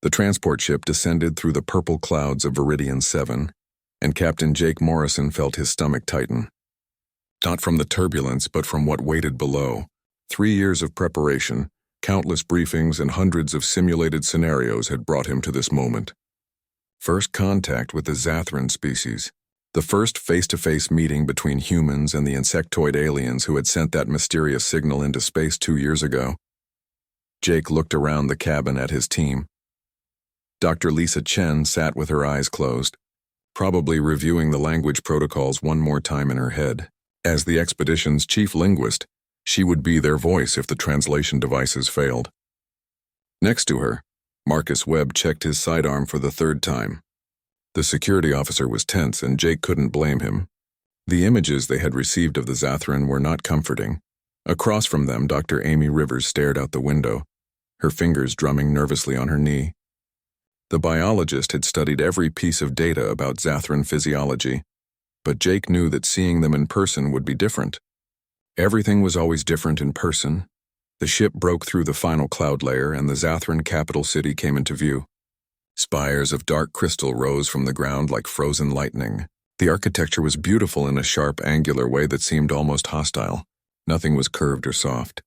The transport ship descended through the purple clouds of Viridian 7, and Captain Jake Morrison felt his stomach tighten. Not from the turbulence, but from what waited below. 3 years of preparation, countless briefings, and hundreds of simulated scenarios had brought him to this moment. First contact with the Zathran species. The first face-to-face meeting between humans and the insectoid aliens who had sent that mysterious signal into space 2 years ago. Jake looked around the cabin at his team. Dr. Lisa Chen sat with her eyes closed, probably reviewing the language protocols one more time in her head. As the expedition's chief linguist, she would be their voice if the translation devices failed. Next to her, Marcus Webb checked his sidearm for the 3rd time. The security officer was tense, and Jake couldn't blame him. The images they had received of the Zathran were not comforting. Across from them, Dr. Amy Rivers stared out the window, her fingers drumming nervously on her knee. The biologist had studied every piece of data about Zathran physiology, but Jake knew that seeing them in person would be different. Everything was always different in person. The ship broke through the final cloud layer, and the Zathran capital city came into view. Spires of dark crystal rose from the ground like frozen lightning. The architecture was beautiful in a sharp, angular way that seemed almost hostile. Nothing was curved or soft.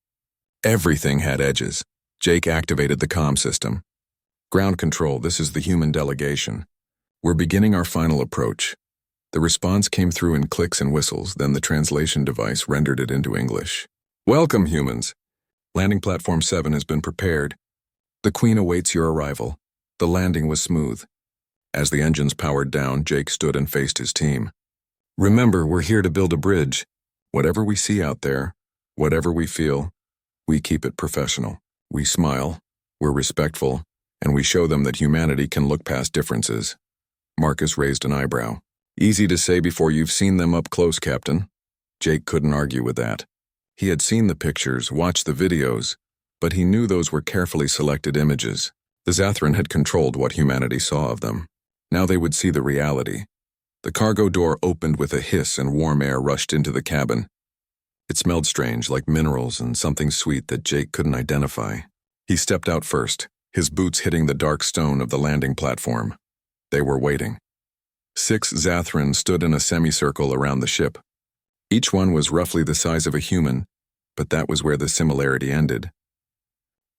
Everything had edges. Jake activated the comm system. "Ground control, this is the human delegation. We're beginning our final approach." The response came through in clicks and whistles, then the translation device rendered it into English. "Welcome, humans. Landing Platform 7 has been prepared. The Queen awaits your arrival." The landing was smooth. As the engines powered down, Jake stood and faced his team. "Remember, we're here to build a bridge. Whatever we see out there, whatever we feel, we keep it professional. We smile, we're respectful, and we show them that humanity can look past differences." Marcus raised an eyebrow. "Easy to say before you've seen them up close, Captain." Jake couldn't argue with that. He had seen the pictures, watched the videos, but he knew those were carefully selected images. The Zathran had controlled what humanity saw of them. Now they would see the reality. The cargo door opened with a hiss, and warm air rushed into the cabin. It smelled strange, like minerals and something sweet that Jake couldn't identify. He stepped out first, his boots hitting the dark stone of the landing platform. They were waiting. 6 Zathran stood in a semicircle around the ship. Each one was roughly the size of a human, but that was where the similarity ended.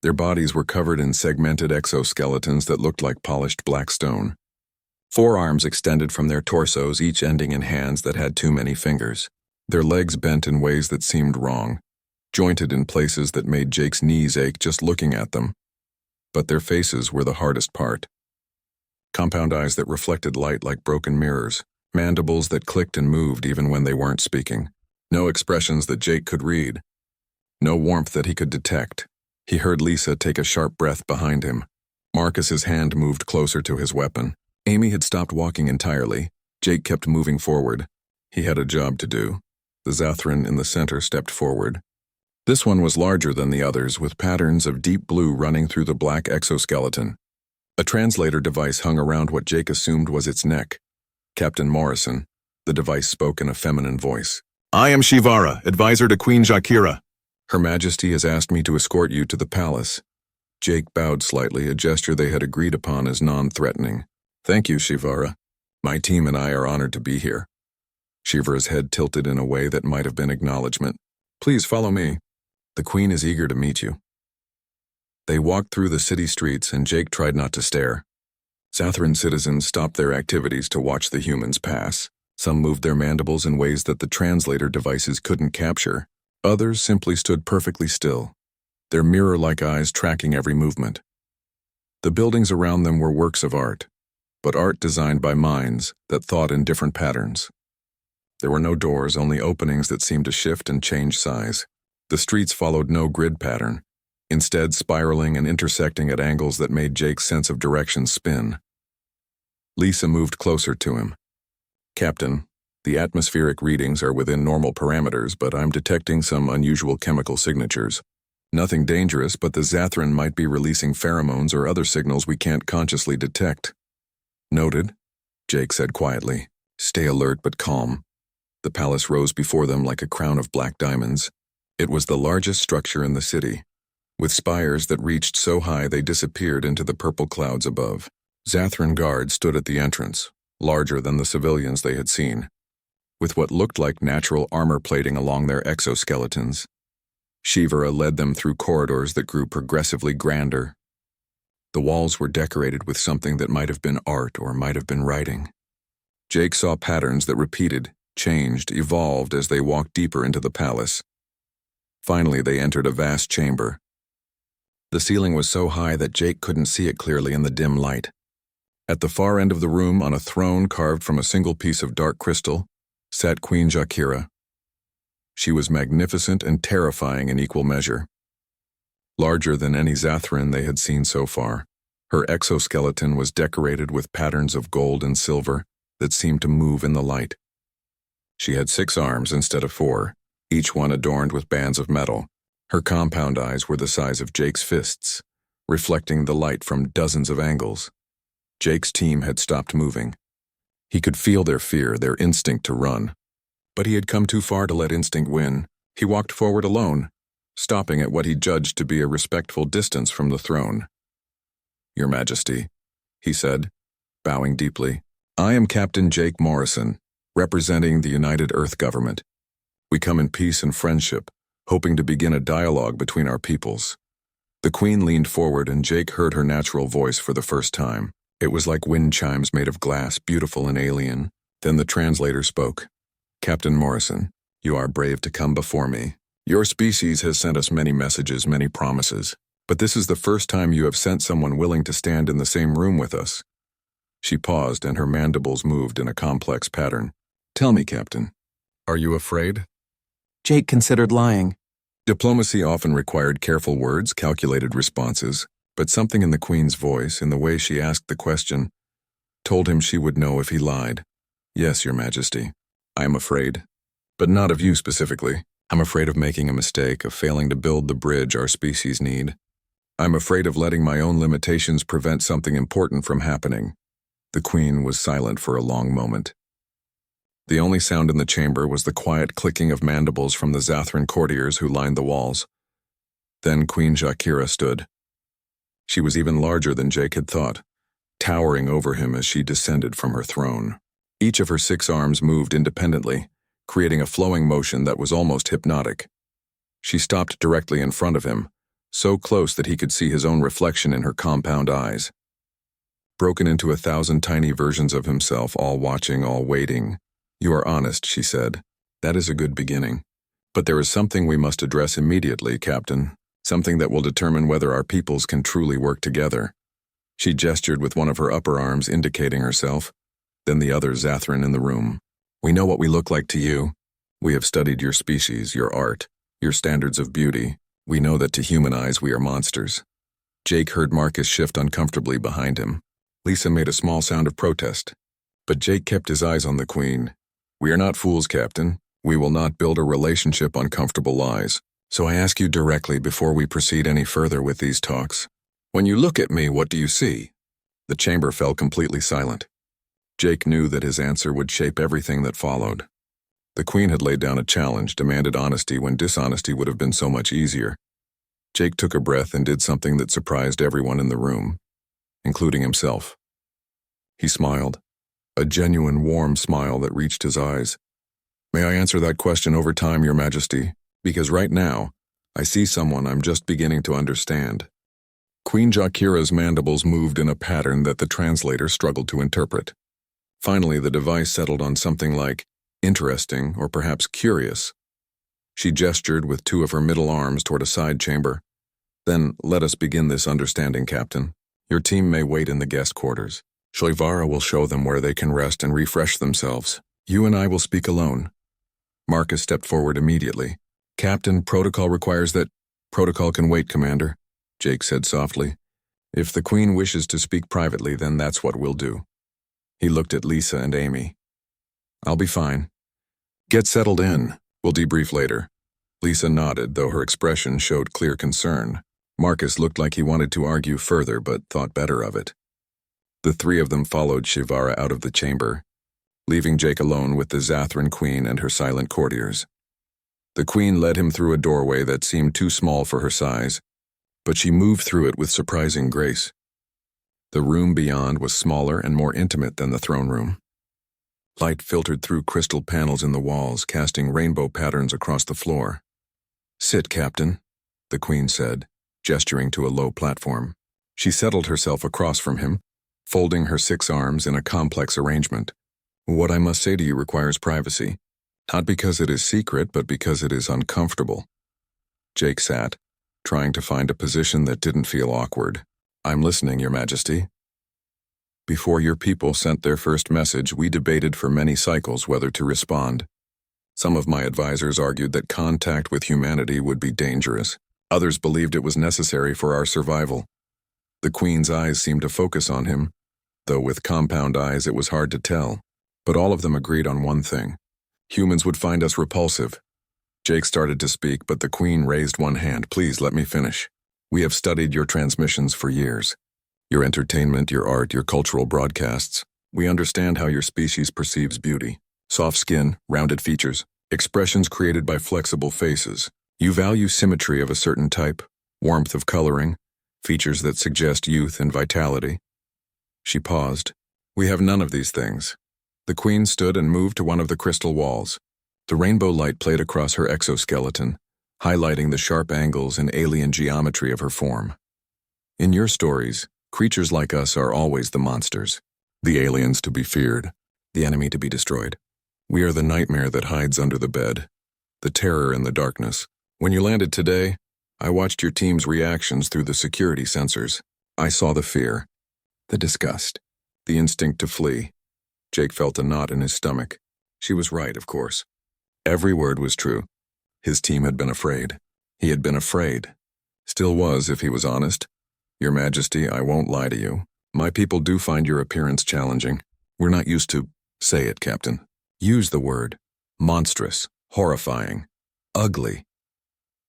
Their bodies were covered in segmented exoskeletons that looked like polished black stone. 4 arms extended from their torsos, each ending in hands that had too many fingers. Their legs bent in ways that seemed wrong, jointed in places that made Jake's knees ache just looking at them. But their faces were the hardest part. Compound eyes that reflected light like broken mirrors, mandibles that clicked and moved even when they weren't speaking. No expressions that Jake could read. No warmth that he could detect. He heard Lisa take a sharp breath behind him. Marcus's hand moved closer to his weapon. Amy had stopped walking entirely. Jake kept moving forward. He had a job to do. The Zathran in the center stepped forward. This one was larger than the others, with patterns of deep blue running through the black exoskeleton. A translator device hung around what Jake assumed was its neck. "Captain Morrison," the device spoke in a feminine voice. "I am Shivara, advisor to Queen Jakira. Her Majesty has asked me to escort you to the palace." Jake bowed slightly, a gesture they had agreed upon as non-threatening. "Thank you, Shivara. My team and I are honored to be here." Shivara's head tilted in a way that might have been acknowledgement. "Please follow me. The Queen is eager to meet you." They walked through the city streets, and Jake tried not to stare. Zathran citizens stopped their activities to watch the humans pass. Some moved their mandibles in ways that the translator devices couldn't capture. Others simply stood perfectly still, their mirror-like eyes tracking every movement. The buildings around them were works of art, but art designed by minds that thought in different patterns. There were no doors, only openings that seemed to shift and change size. The streets followed no grid pattern, instead spiraling and intersecting at angles that made Jake's sense of direction spin. Lisa moved closer to him. "Captain, the atmospheric readings are within normal parameters, but I'm detecting some unusual chemical signatures. Nothing dangerous, but the Zathran might be releasing pheromones or other signals we can't consciously detect." "Noted," Jake said quietly. "Stay alert but calm." The palace rose before them like a crown of black diamonds. It was the largest structure in the city. with spires that reached so high they disappeared into the purple clouds above. Zathran guards stood at the entrance, larger than the civilians they had seen, with what looked like natural armor plating along their exoskeletons. Shivara led them through corridors that grew progressively grander. The walls were decorated with something that might have been art or might have been writing. Jake saw patterns that repeated, changed, evolved as they walked deeper into the palace. Finally, they entered a vast chamber. The ceiling was so high that Jake couldn't see it clearly in the dim light. At the far end of the room, on a throne carved from a single piece of dark crystal, sat Queen Jakira. She was magnificent and terrifying in equal measure. Larger than any Zathran they had seen so far, her exoskeleton was decorated with patterns of gold and silver that seemed to move in the light. She had 6 arms instead of 4, each one adorned with bands of metal. Her compound eyes were the size of Jake's fists, reflecting the light from dozens of angles. Jake's team had stopped moving. He could feel their fear, their instinct to run. But he had come too far to let instinct win. He walked forward alone, stopping at what he judged to be a respectful distance from the throne. "Your Majesty," he said, bowing deeply, "I am Captain Jake Morrison, representing the United Earth Government. We come in peace and friendship, hoping to begin a dialogue between our peoples." The Queen leaned forward and Jake heard her natural voice for the first time. It was like wind chimes made of glass, beautiful and alien. Then the translator spoke. "Captain Morrison, you are brave to come before me. Your species has sent us many messages, many promises, but this is the first time you have sent someone willing to stand in the same room with us." She paused and her mandibles moved in a complex pattern. "Tell me, Captain, are you afraid?" Jake considered lying. Diplomacy often required careful words, calculated responses, but something in the Queen's voice, in the way she asked the question, told him she would know if he lied. "Yes, Your Majesty, I am afraid. But not of you specifically. I'm afraid of making a mistake, of failing to build the bridge our species need. I'm afraid of letting my own limitations prevent something important from happening." The Queen was silent for a long moment. The only sound in the chamber was the quiet clicking of mandibles from the Zathran courtiers who lined the walls. Then Queen Jakira stood. She was even larger than Jake had thought, towering over him as she descended from her throne. Each of her 6 arms moved independently, creating a flowing motion that was almost hypnotic. She stopped directly in front of him, so close that he could see his own reflection in her compound eyes. Broken into 1,000 tiny versions of himself, all watching, all waiting. "You are honest," she said. "That is a good beginning. But there is something we must address immediately, Captain. Something that will determine whether our peoples can truly work together." She gestured with one of her upper arms, indicating herself, then the other Zathran in the room. "We know what we look like to you. We have studied your species, your art, your standards of beauty. We know that to human eyes we are monsters." Jake heard Marcus shift uncomfortably behind him. Lisa made a small sound of protest, but Jake kept his eyes on the Queen. "We are not fools, Captain. We will not build a relationship on comfortable lies. So I ask you directly before we proceed any further with these talks. When you look at me, what do you see?" The chamber fell completely silent. Jake knew that his answer would shape everything that followed. The Queen had laid down a challenge, demanded honesty when dishonesty would have been so much easier. Jake took a breath and did something that surprised everyone in the room, including himself. He smiled, a genuine warm smile that reached his eyes. "May I answer that question over time, Your Majesty? Because right now, I see someone I'm just beginning to understand." Queen Jakira's mandibles moved in a pattern that the translator struggled to interpret. Finally, the device settled on something like interesting or perhaps curious. She gestured with 2 of her middle arms toward a side chamber. "Then let us begin this understanding, Captain. Your team may wait in the guest quarters. Shivara will show them where they can rest and refresh themselves. You and I will speak alone." Marcus stepped forward immediately. "Captain, protocol requires that—" "Protocol can wait, Commander," Jake said softly. "If the Queen wishes to speak privately, then that's what we'll do." He looked at Lisa and Amy. "I'll be fine. Get settled in. We'll debrief later." Lisa nodded, though her expression showed clear concern. Marcus looked like he wanted to argue further, but thought better of it. The 3 of them followed Shivara out of the chamber, leaving Jake alone with the Zathran Queen and her silent courtiers. The Queen led him through a doorway that seemed too small for her size. but she moved through it with surprising grace. The room beyond was smaller and more intimate than the throne room. Light filtered through crystal panels in the walls, casting rainbow patterns across the floor. "Sit, Captain," the Queen said, gesturing to a low platform. She settled herself across from him, folding her 6 arms in a complex arrangement. "What I must say to you requires privacy. Not because it is secret, but because it is uncomfortable." Jake sat, trying to find a position that didn't feel awkward. "I'm listening, Your Majesty." "Before your people sent their first message, we debated for many cycles whether to respond. Some of my advisors argued that contact with humanity would be dangerous. Others believed it was necessary for our survival." The Queen's eyes seemed to focus on him, though with compound eyes it was hard to tell. But all of them agreed on one thing. Humans would find us repulsive. Jake started to speak, but the Queen raised one hand. "Please let me finish. We have studied your transmissions for years. Your entertainment, your art, your cultural broadcasts. We understand how your species perceives beauty. Soft skin, rounded features, expressions created by flexible faces. You value symmetry of a certain type, warmth of coloring, features that suggest youth and vitality." She paused. "We have none of these things." The Queen stood and moved to one of the crystal walls. The rainbow light played across her exoskeleton, highlighting the sharp angles and alien geometry of her form. "In your stories, creatures like us are always the monsters, the aliens to be feared, the enemy to be destroyed. We are the nightmare that hides under the bed, the terror in the darkness. When you landed today, I watched your team's reactions through the security sensors. I saw the fear, the disgust, the instinct to flee." Jake felt a knot in his stomach. She was right, of course. Every word was true. His team had been afraid. He had been afraid. Still was, if he was honest. "Your Majesty, I won't lie to you. My people do find your appearance challenging. We're not used to—" "Say it, Captain. Use the word. Monstrous, horrifying, ugly."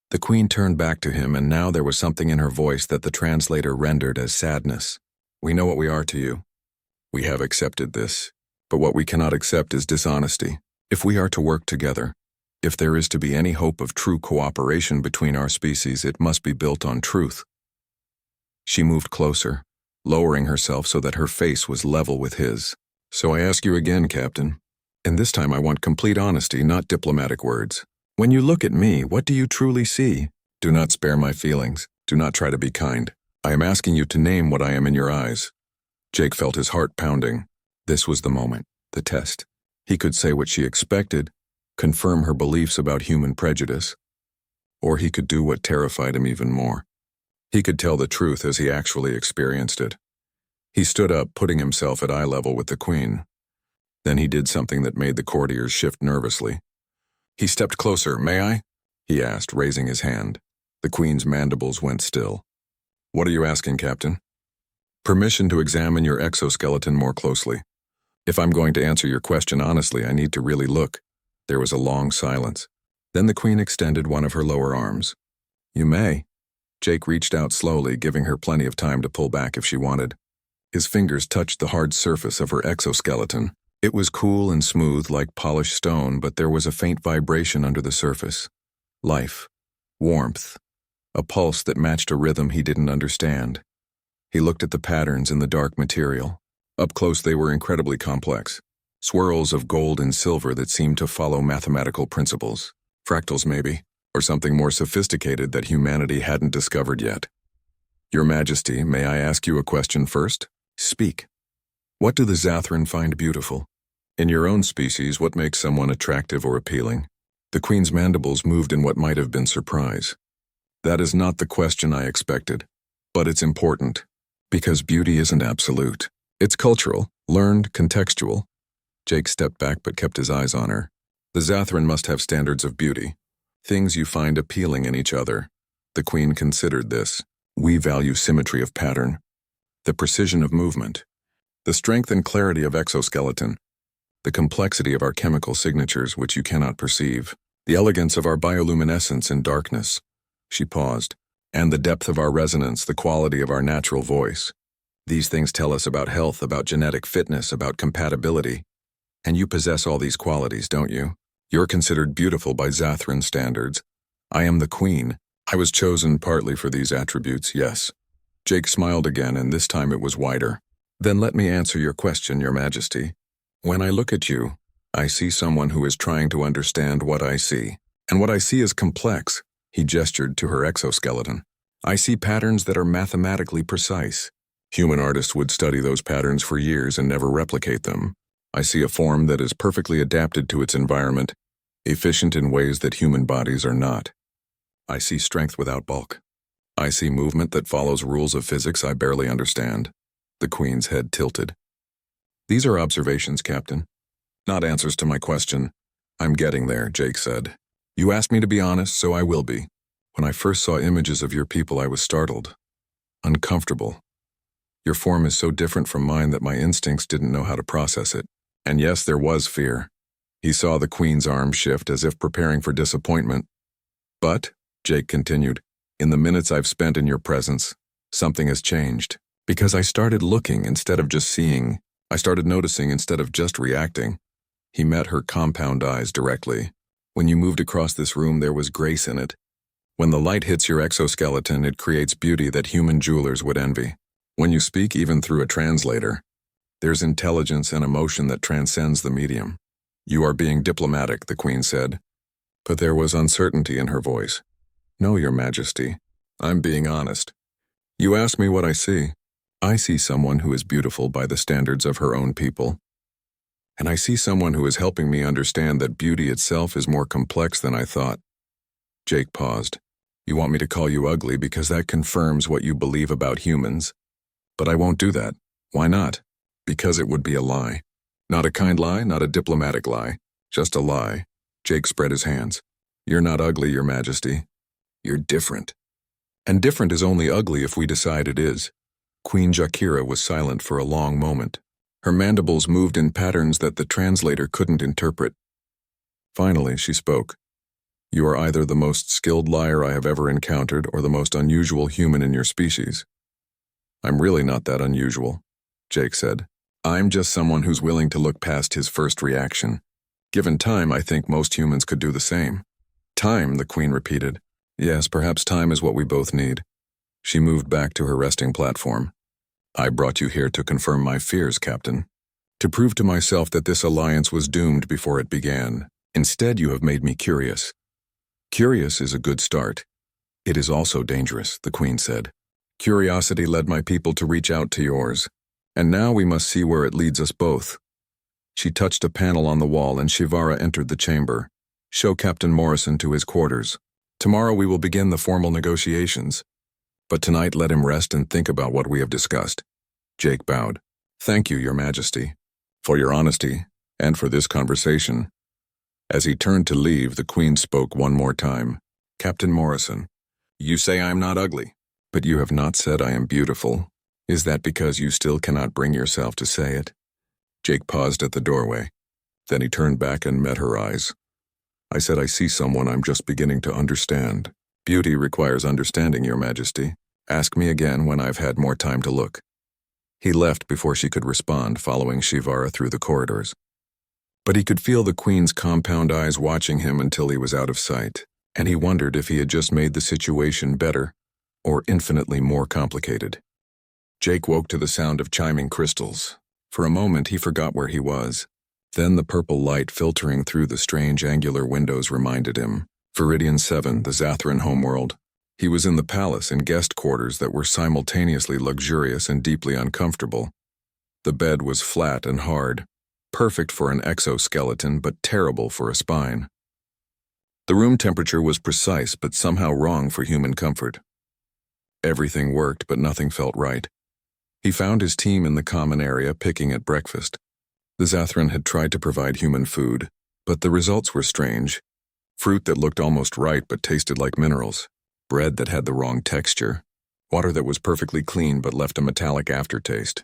The Queen turned back to him, and now there was something in her voice that the translator rendered as sadness. "We know what we are to you. We have accepted this. But what we cannot accept is dishonesty. If we are to work together, if there is to be any hope of true cooperation between our species, it must be built on truth." She moved closer, lowering herself so that her face was level with his. "So I ask you again, Captain, and this time I want complete honesty, not diplomatic words. When you look at me, what do you truly see? Do not spare my feelings. Do not try to be kind. I am asking you to name what I am in your eyes." Jake felt his heart pounding. This was the moment, the test. He could say what she expected, confirm her beliefs about human prejudice, or he could do what terrified him even more. He could tell the truth as he actually experienced it. He stood up, putting himself at eye level with the Queen. Then he did something that made the courtiers shift nervously. He stepped closer. "May I?" he asked, raising his hand. The Queen's mandibles went still. "What are you asking, Captain?" "Permission to examine your exoskeleton more closely. If I'm going to answer your question honestly, I need to really look." There was a long silence. Then the Queen extended one of her lower arms. "You may." Jake reached out slowly, giving her plenty of time to pull back if she wanted. His fingers touched the hard surface of her exoskeleton. It was cool and smooth like polished stone, but there was a faint vibration under the surface. Life. Warmth. A pulse that matched a rhythm he didn't understand. He looked at the patterns in the dark material. Up close they were incredibly complex. Swirls of gold and silver that seemed to follow mathematical principles. Fractals maybe, or something more sophisticated that humanity hadn't discovered yet. "Your Majesty, may I ask you a question first?" "Speak." "What do the Zathran find beautiful? In your own species, what makes someone attractive or appealing?" The Queen's mandibles moved in what might have been surprise. "That is not the question I expected, but it's important, because beauty isn't absolute. It's cultural, learned, contextual." Jake stepped back but kept his eyes on her. "The Zathran must have standards of beauty, things you find appealing in each other." The Queen considered this. "We value symmetry of pattern, the precision of movement, the strength and clarity of exoskeleton, the complexity of our chemical signatures which you cannot perceive, the elegance of our bioluminescence in darkness." She paused. "And the depth of our resonance, the quality of our natural voice. These things tell us about health, about genetic fitness, about compatibility. And you possess all these qualities, don't you? You're considered beautiful by Zathran standards. I am the Queen, I was chosen partly for these attributes, yes. Jake smiled again, and this time it was wider. Then let me answer your question, Your Majesty. When I look at you, I see someone who is trying to understand what I see. And what I see is complex. He gestured to her exoskeleton. I see patterns that are mathematically precise. Human artists would study those patterns for years and never replicate them. I see a form that is perfectly adapted to its environment, efficient in ways that human bodies are not. I see strength without bulk. I see movement that follows rules of physics I barely understand. The Queen's head tilted. These are observations, Captain. Not answers to my question. I'm getting there, Jake said. You asked me to be honest, so I will be. When I first saw images of your people, I was startled. Uncomfortable. Your form is so different from mine that my instincts didn't know how to process it. And yes, there was fear. He saw the Queen's arm shift as if preparing for disappointment. But, Jake continued, in the minutes I've spent in your presence, something has changed. Because I started looking instead of just seeing. I started noticing instead of just reacting. He met her compound eyes directly. When you moved across this room, there was grace in it. When the light hits your exoskeleton, it creates beauty that human jewelers would envy. When you speak, even through a translator, there's intelligence and emotion that transcends the medium. You are being diplomatic, the Queen said. But there was uncertainty in her voice. No, Your Majesty. I'm being honest. You ask me what I see. I see someone who is beautiful by the standards of her own people. And I see someone who is helping me understand that beauty itself is more complex than I thought. Jake paused. You want me to call you ugly because that confirms what you believe about humans. But I won't do that. Why not? Because it would be a lie. Not a kind lie, not a diplomatic lie. Just a lie. Jake spread his hands. You're not ugly, Your Majesty. You're different. And different is only ugly if we decide it is. Queen Jakira was silent for a long moment. Her mandibles moved in patterns that the translator couldn't interpret. Finally, she spoke. You are either the most skilled liar I have ever encountered or the most unusual human in your species. I'm really not that unusual, Jake said. I'm just someone who's willing to look past his first reaction. Given time, I think most humans could do the same. Time, the Queen repeated. Yes, perhaps time is what we both need. She moved back to her resting platform. I brought you here to confirm my fears, Captain. To prove to myself that this alliance was doomed before it began. Instead, you have made me curious. Curious is a good start. It is also dangerous, the Queen said. Curiosity led my people to reach out to yours, and now we must see where it leads us both. She touched a panel on the wall and Shivara entered the chamber. Show Captain Morrison to his quarters. Tomorrow we will begin the formal negotiations. But tonight let him rest and think about what we have discussed. Jake bowed. Thank you, Your Majesty, for your honesty and for this conversation. As he turned to leave, the Queen spoke one more time. Captain Morrison, you say I am not ugly, but you have not said I am beautiful. Is that because you still cannot bring yourself to say it? Jake paused at the doorway. Then he turned back and met her eyes. I said I see someone I'm just beginning to understand. Beauty requires understanding, Your Majesty. Ask me again when I've had more time to look. He left before she could respond, following Shivara through the corridors. But he could feel the Queen's compound eyes watching him until he was out of sight, and he wondered if he had just made the situation better or infinitely more complicated. Jake woke to the sound of chiming crystals. For a moment, he forgot where he was. Then the purple light filtering through the strange angular windows reminded him. Viridian 7, the Zathran homeworld. He was in the palace in guest quarters that were simultaneously luxurious and deeply uncomfortable. The bed was flat and hard, perfect for an exoskeleton but terrible for a spine. The room temperature was precise but somehow wrong for human comfort. Everything worked but nothing felt right. He found his team in the common area picking at breakfast. The Zathran had tried to provide human food, but the results were strange. Fruit that looked almost right but tasted like minerals. Bread that had the wrong texture. Water that was perfectly clean but left a metallic aftertaste.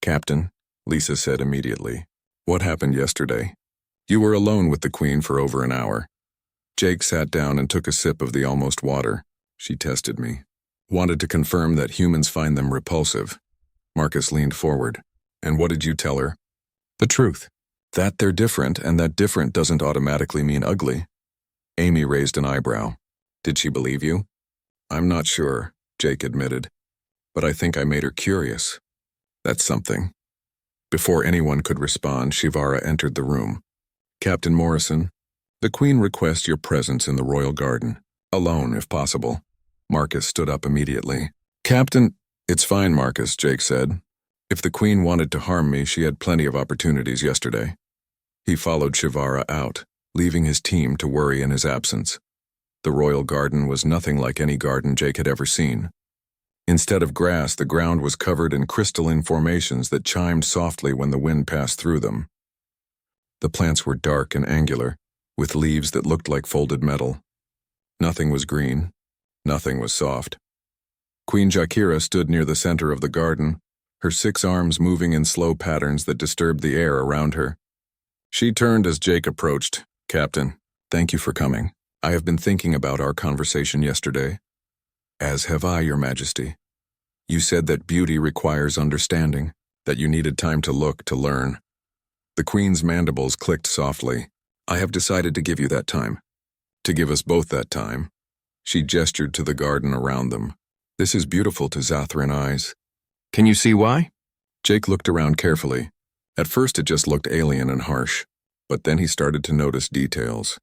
Captain, Lisa said immediately. What happened yesterday? You were alone with the Queen for over an hour. Jake sat down and took a sip of the almost water. She tested me. Wanted to confirm that humans find them repulsive. Marcus leaned forward. And what did you tell her? The truth. That they're different and that different doesn't automatically mean ugly. Amy raised an eyebrow. Did she believe you? I'm not sure, Jake admitted, but I think I made her curious. That's something. Before anyone could respond, Shivara entered the room. Captain Morrison, the Queen requests your presence in the royal garden, alone if possible. Marcus stood up immediately. Captain, it's fine, Marcus, Jake said. If the Queen wanted to harm me, she had plenty of opportunities yesterday. He followed Shivara out, leaving his team to worry in his absence. The royal garden was nothing like any garden Jake had ever seen. Instead of grass, the ground was covered in crystalline formations that chimed softly when the wind passed through them. The plants were dark and angular, with leaves that looked like folded metal. Nothing was green. Nothing was soft. Queen Jakira stood near the center of the garden, her 6 arms moving in slow patterns that disturbed the air around her. She turned as Jake approached. Captain, thank you for coming. I have been thinking about our conversation yesterday. As have I, Your Majesty. You said that beauty requires understanding, that you needed time to look, to learn. The Queen's mandibles clicked softly. I have decided to give you that time. To give us both that time. She gestured to the garden around them. This is beautiful to Zathran eyes. Can you see why? Jake looked around carefully. At first it just looked alien and harsh, but then he started to notice details.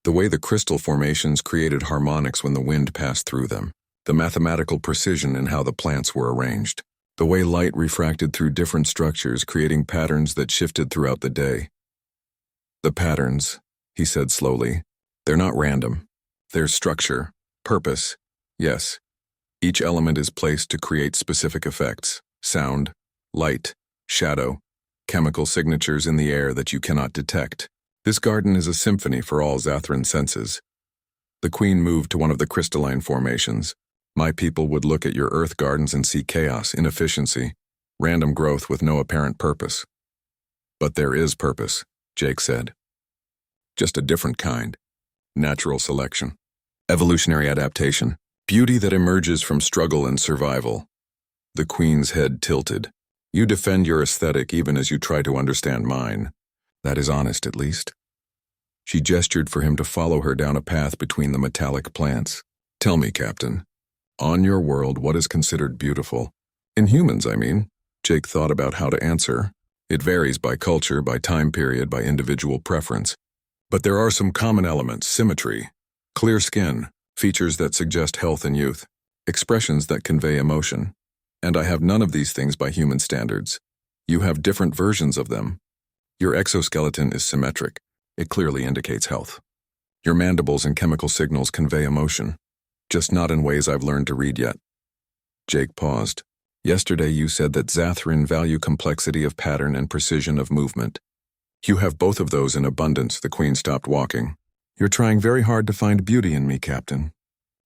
The way the crystal formations created harmonics when the wind passed through them. The mathematical precision in how the plants were arranged. The way light refracted through different structures, creating patterns that shifted throughout the day. The patterns, he said slowly, they're not random. There's structure, purpose, yes. Each element is placed to create specific effects, sound, light, shadow, chemical signatures in the air that you cannot detect. This garden is a symphony for all Zathran senses. The Queen moved to one of the crystalline formations. My people would look at your earth gardens and see chaos, inefficiency, random growth with no apparent purpose. But there is purpose, Jake said. Just a different kind. Natural selection. Evolutionary adaptation. Beauty that emerges from struggle and survival. The Queen's head tilted. You defend your aesthetic even as you try to understand mine. That is honest, at least. She gestured for him to follow her down a path between the metallic plants. Tell me, Captain. On your world, what is considered beautiful? In humans, I mean. Jake thought about how to answer. It varies by culture, by time period, by individual preference. But there are some common elements: symmetry, clear skin, features that suggest health and youth, expressions that convey emotion. And I have none of these things by human standards. You have different versions of them. Your exoskeleton is symmetric. It clearly indicates health. Your mandibles and chemical signals convey emotion. Just not in ways I've learned to read yet. Jake paused. Yesterday you said that Zathran value complexity of pattern and precision of movement. You have both of those in abundance. The Queen stopped walking. You're trying very hard to find beauty in me, Captain.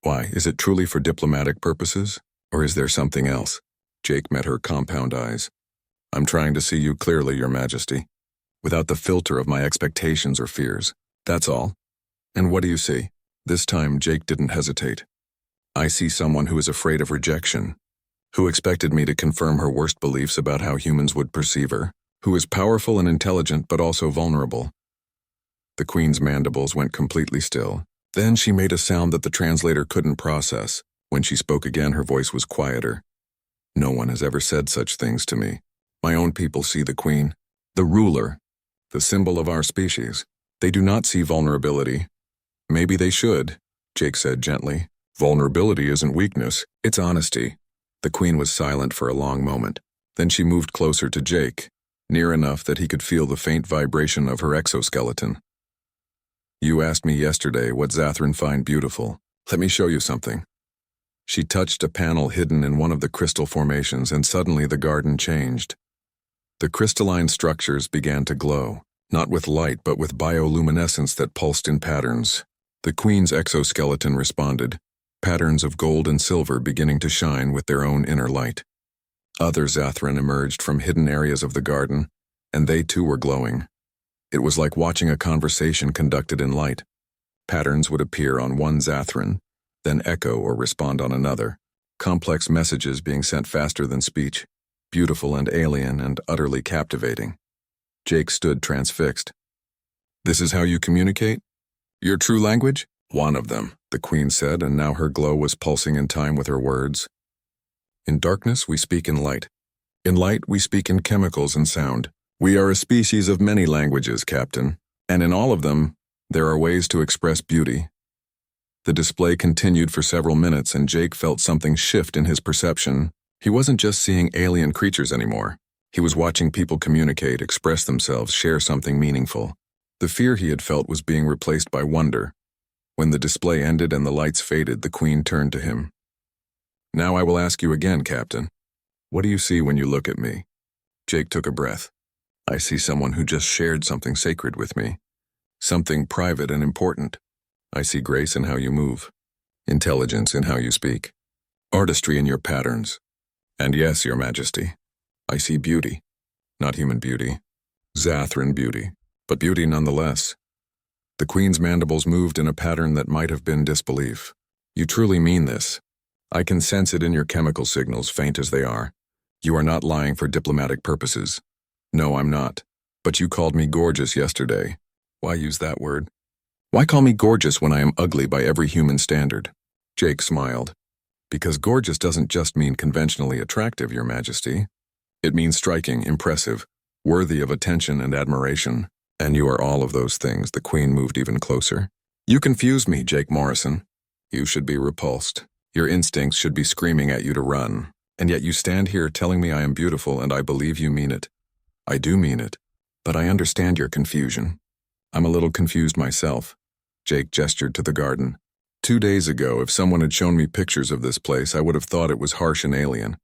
Why, is it truly for diplomatic purposes? Or is there something else? Jake met her compound eyes. I'm trying to see you clearly, Your Majesty, without the filter of my expectations or fears. That's all. And what do you see? This time, Jake didn't hesitate. I see someone who is afraid of rejection, who expected me to confirm her worst beliefs about how humans would perceive her, who is powerful and intelligent but also vulnerable. The Queen's mandibles went completely still. Then she made a sound that the translator couldn't process. When she spoke again, her voice was quieter. No one has ever said such things to me. My own people see the Queen, the ruler, the symbol of our species. They do not see vulnerability. Maybe they should, Jake said gently. Vulnerability isn't weakness, it's honesty. The Queen was silent for a long moment. Then she moved closer to Jake, near enough that he could feel the faint vibration of her exoskeleton. You asked me yesterday what Zathran find beautiful. Let me show you something. She touched a panel hidden in one of the crystal formations, and suddenly the garden changed. The crystalline structures began to glow, not with light but with bioluminescence that pulsed in patterns. The Queen's exoskeleton responded, patterns of gold and silver beginning to shine with their own inner light. Other Zathran emerged from hidden areas of the garden, and they too were glowing. It was like watching a conversation conducted in light. Patterns would appear on one Zathran, then echo or respond on another, complex messages being sent faster than speech, beautiful and alien and utterly captivating. Jake stood transfixed. This is how you communicate? Your true language? One of them, the Queen said, and now her glow was pulsing in time with her words. In darkness, we speak in light. In light, we speak in chemicals and sound. We are a species of many languages, Captain, and in all of them, there are ways to express beauty. The display continued for several minutes, and Jake felt something shift in his perception. He wasn't just seeing alien creatures anymore. He was watching people communicate, express themselves, share something meaningful. The fear he had felt was being replaced by wonder. When the display ended and the lights faded, the Queen turned to him. Now I will ask you again, Captain. What do you see when you look at me? Jake took a breath. I see someone who just shared something sacred with me. Something private and important. I see grace in how you move. Intelligence in how you speak. Artistry in your patterns. And yes, Your Majesty, I see beauty. Not human beauty. Zathran beauty. But beauty nonetheless. The Queen's mandibles moved in a pattern that might have been disbelief. You truly mean this. I can sense it in your chemical signals, faint as they are. You are not lying for diplomatic purposes. No, I'm not. But you called me gorgeous yesterday. Why use that word? Why call me gorgeous when I am ugly by every human standard? Jake smiled. Because gorgeous doesn't just mean conventionally attractive, Your Majesty. It means striking, impressive, worthy of attention and admiration. And you are all of those things. The Queen moved even closer. You confuse me, Jake Morrison. You should be repulsed. Your instincts should be screaming at you to run. And yet you stand here telling me I am beautiful, and I believe you mean it. I do mean it. But I understand your confusion. I'm a little confused myself. Jake gestured to the garden. 2 days ago, if someone had shown me pictures of this place, I would have thought it was harsh and alien.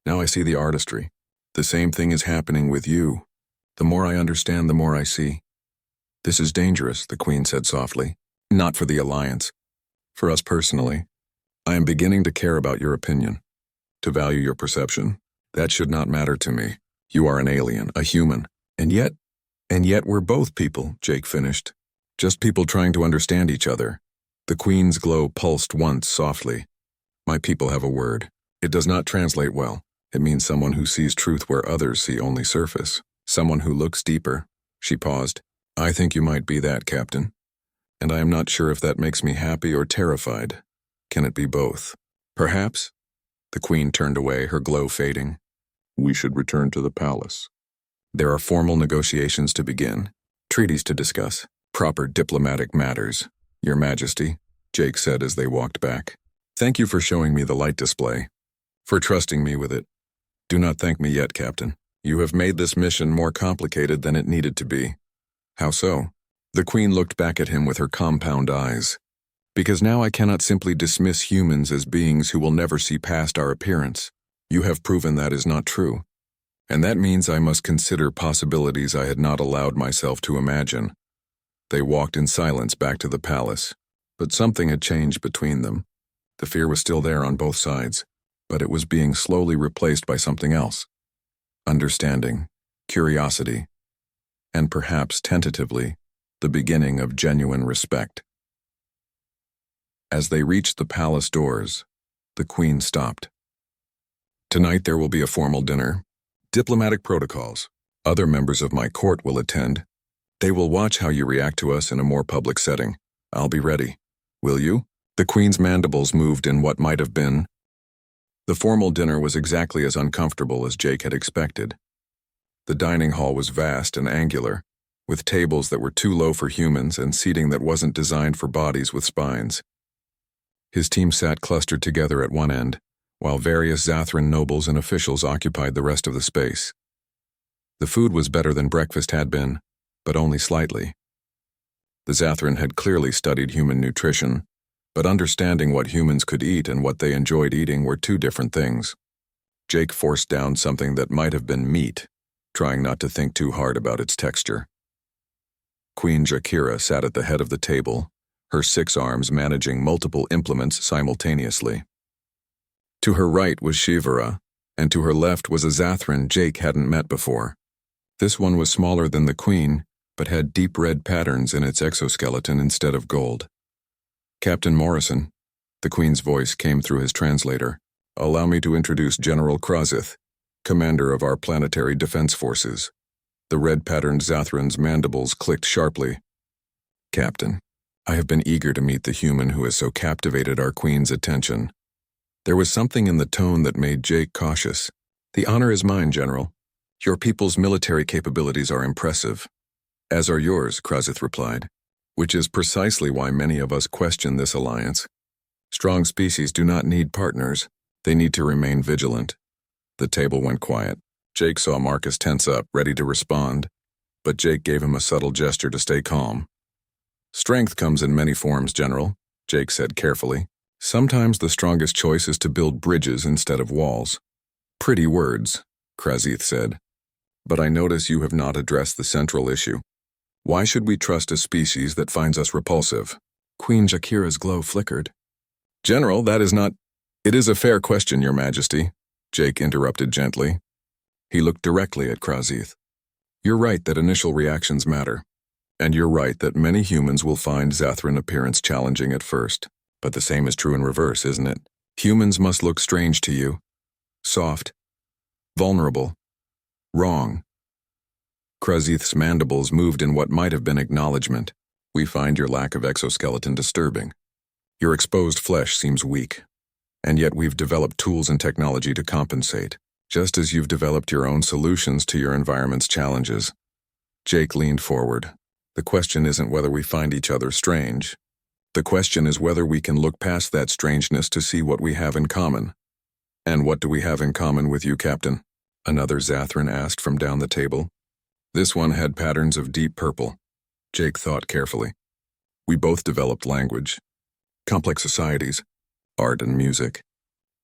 Now I see the artistry. The same thing is happening with you. The more I understand, the more I see. This is dangerous, the Queen said softly. Not for the Alliance. For us personally. I am beginning to care about your opinion. To value your perception. That should not matter to me. You are an alien, a human. And yet we're both people, Jake finished. Just people trying to understand each other. The Queen's glow pulsed once softly. My people have a word. It does not translate well. It means someone who sees truth where others see only surface. Someone who looks deeper. She paused. I think you might be that, Captain. And I am not sure if that makes me happy or terrified. Can it be both? Perhaps? The Queen turned away, her glow fading. We should return to the palace. There are formal negotiations to begin, treaties to discuss, proper diplomatic matters. Your Majesty, Jake said as they walked back. Thank you for showing me the light display. For trusting me with it. Do not thank me yet, Captain. You have made this mission more complicated than it needed to be. How so? The Queen looked back at him with her compound eyes. Because now I cannot simply dismiss humans as beings who will never see past our appearance. You have proven that is not true. And that means I must consider possibilities I had not allowed myself to imagine. They walked in silence back to the palace, but something had changed between them. The fear was still there on both sides, but it was being slowly replaced by something else. Understanding, curiosity, and perhaps tentatively, the beginning of genuine respect. As they reached the palace doors, the Queen stopped. Tonight there will be a formal dinner. Diplomatic protocols. Other members of my court will attend. They will watch how you react to us in a more public setting. I'll be ready. Will you? The Queen's mandibles moved in what might have been. The formal dinner was exactly as uncomfortable as Jake had expected. The dining hall was vast and angular, with tables that were too low for humans and seating that wasn't designed for bodies with spines. His team sat clustered together at one end, while various Zathran nobles and officials occupied the rest of the space. The food was better than breakfast had been, but only slightly. The Zathran had clearly studied human nutrition, but understanding what humans could eat and what they enjoyed eating were two different things. Jake forced down something that might have been meat, trying not to think too hard about its texture. Queen Jakira sat at the head of the table, her 6 arms managing multiple implements simultaneously. To her right was Shivara, and to her left was a Zathran Jake hadn't met before. This one was smaller than the Queen, but had deep red patterns in its exoskeleton instead of gold. Captain Morrison, the Queen's voice came through his translator. Allow me to introduce General Krazith, commander of our planetary defense forces. The red-patterned Zathran's mandibles clicked sharply. Captain, I have been eager to meet the human who has so captivated our queen's attention. There was something in the tone that made Jake cautious. The honor is mine, General. Your people's military capabilities are impressive. As are yours, Krazith replied, which is precisely why many of us question this alliance. Strong species do not need partners. They need to remain vigilant. The table went quiet. Jake saw Marcus tense up, ready to respond, but Jake gave him a subtle gesture to stay calm. Strength comes in many forms, General, Jake said carefully. Sometimes the strongest choice is to build bridges instead of walls. Pretty words, Krazith said. But I notice you have not addressed the central issue. Why should we trust a species that finds us repulsive? Queen Jakira's glow flickered. General, that is not— It is a fair question, Your Majesty, Jake interrupted gently. He looked directly at Krazith. You're right that initial reactions matter. And you're right that many humans will find Zathran appearance challenging at first. But the same is true in reverse, isn't it? Humans must look strange to you. Soft. Vulnerable. Wrong. Krazith's mandibles moved in what might have been acknowledgement. We find your lack of exoskeleton disturbing. Your exposed flesh seems weak. And yet we've developed tools and technology to compensate, just as you've developed your own solutions to your environment's challenges. Jake leaned forward. The question isn't whether we find each other strange. The question is whether we can look past that strangeness to see what we have in common. And what do we have in common with you, Captain? Another Zathran asked from down the table. This one had patterns of deep purple. Jake thought carefully. We both developed language, complex societies, art and music.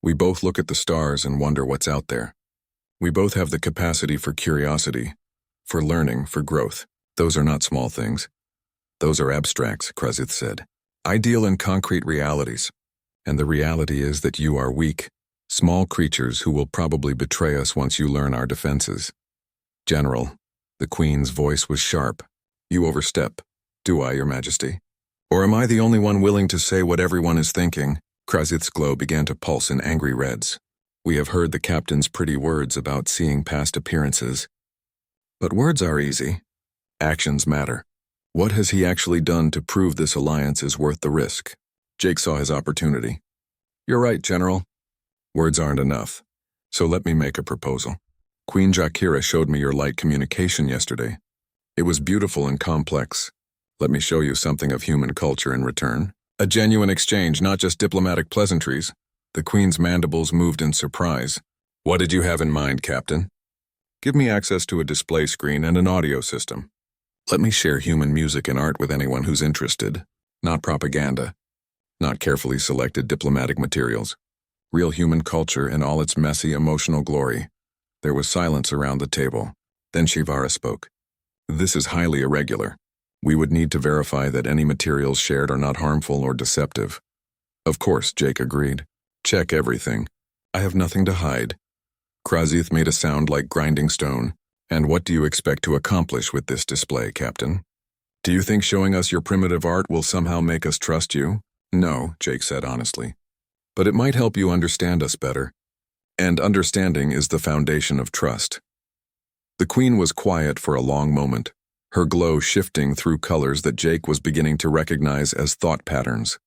We both look at the stars and wonder what's out there. We both have the capacity for curiosity, for learning, for growth. Those are not small things. Those are abstracts, Krazith said. I deal in concrete realities. And the reality is that you are weak, small creatures who will probably betray us once you learn our defenses. General, the Queen's voice was sharp. You overstep. Do I, Your Majesty? Or am I the only one willing to say what everyone is thinking? Krazith's glow began to pulse in angry reds. We have heard the captain's pretty words about seeing past appearances. But words are easy. Actions matter. What has he actually done to prove this alliance is worth the risk? Jake saw his opportunity. You're right, General. Words aren't enough. So let me make a proposal. Queen Jakira showed me your light communication yesterday. It was beautiful and complex. Let me show you something of human culture in return. A genuine exchange, not just diplomatic pleasantries. The Queen's mandibles moved in surprise. What did you have in mind, Captain? Give me access to a display screen and an audio system. Let me share human music and art with anyone who's interested. Not propaganda. Not carefully selected diplomatic materials. Real human culture in all its messy, emotional glory. There was silence around the table. Then Shivara spoke. This is highly irregular. We would need to verify that any materials shared are not harmful or deceptive. Of course, Jake agreed. Check everything. I have nothing to hide. Krazith made a sound like grinding stone. And what do you expect to accomplish with this display, Captain? Do you think showing us your primitive art will somehow make us trust you? No, Jake said honestly. But it might help you understand us better. And understanding is the foundation of trust. The Queen was quiet for a long moment, her glow shifting through colors that Jake was beginning to recognize as thought patterns.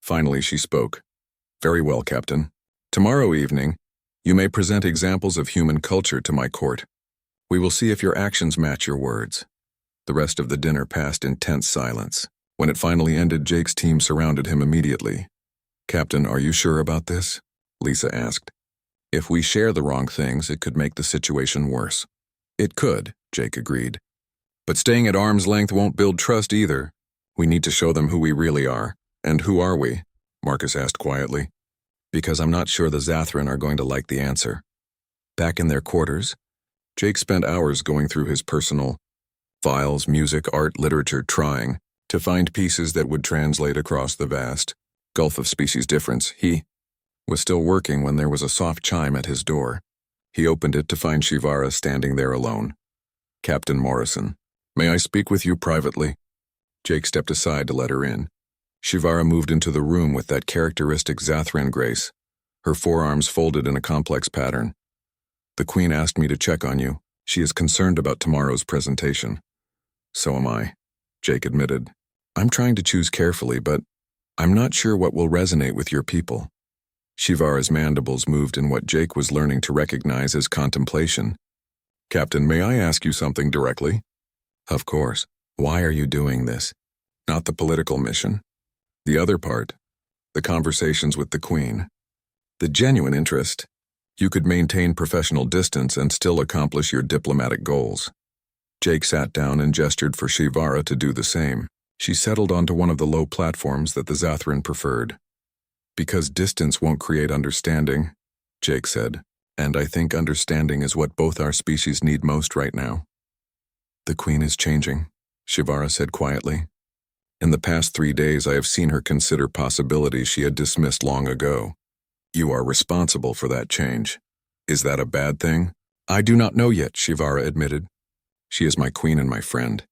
Finally, she spoke. Very well, Captain. Tomorrow evening, you may present examples of human culture to my court. We will see if your actions match your words. The rest of the dinner passed in tense silence. When it finally ended, Jake's team surrounded him immediately. Captain, are you sure about this? Lisa asked. If we share the wrong things, it could make the situation worse. It could, Jake agreed. But staying at arm's length won't build trust either. We need to show them who we really are. And who are we? Marcus asked quietly. Because I'm not sure the Zathran are going to like the answer. Back in their quarters, Jake spent hours going through his personal files, music, art, literature, trying to find pieces that would translate across the vast gulf of species difference. He was still working when there was a soft chime at his door. He opened it to find Shivara standing there alone. Captain Morrison, may I speak with you privately? Jake stepped aside to let her in. Shivara moved into the room with that characteristic Zathran grace, her forearms folded in a complex pattern. The Queen asked me to check on you. She is concerned about tomorrow's presentation. So am I, Jake admitted. I'm trying to choose carefully, but I'm not sure what will resonate with your people. Shivara's mandibles moved in what Jake was learning to recognize as contemplation. Captain, may I ask you something directly? Of course. Why are you doing this? Not the political mission. The other part. The conversations with the Queen. The genuine interest. You could maintain professional distance and still accomplish your diplomatic goals. Jake sat down and gestured for Shivara to do the same. She settled onto one of the low platforms that the Zathran preferred. Because distance won't create understanding, Jake said, and I think understanding is what both our species need most right now. The Queen is changing, Shivara said quietly. In the past 3 days I have seen her consider possibilities she had dismissed long ago. You are responsible for that change. Is that a bad thing? I do not know yet, Shivara admitted. She is my queen and my friend.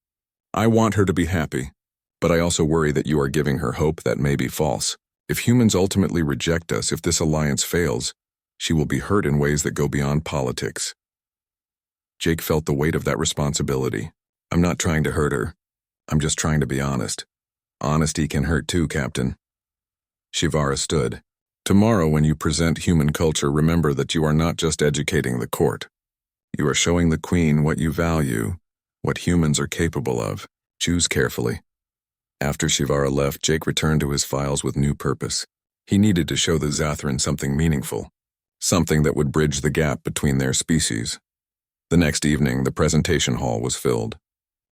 I want her to be happy, but I also worry that you are giving her hope that may be false. If humans ultimately reject us, if this alliance fails, she will be hurt in ways that go beyond politics. Jake felt the weight of that responsibility. I'm not trying to hurt her. I'm just trying to be honest. Honesty can hurt too, Captain. Shivara stood. Tomorrow when you present human culture, remember that you are not just educating the court. You are showing the Queen what you value, what humans are capable of. Choose carefully. After Shivara left, Jake returned to his files with new purpose. He needed to show the Zathran something meaningful, something that would bridge the gap between their species. The next evening, the presentation hall was filled.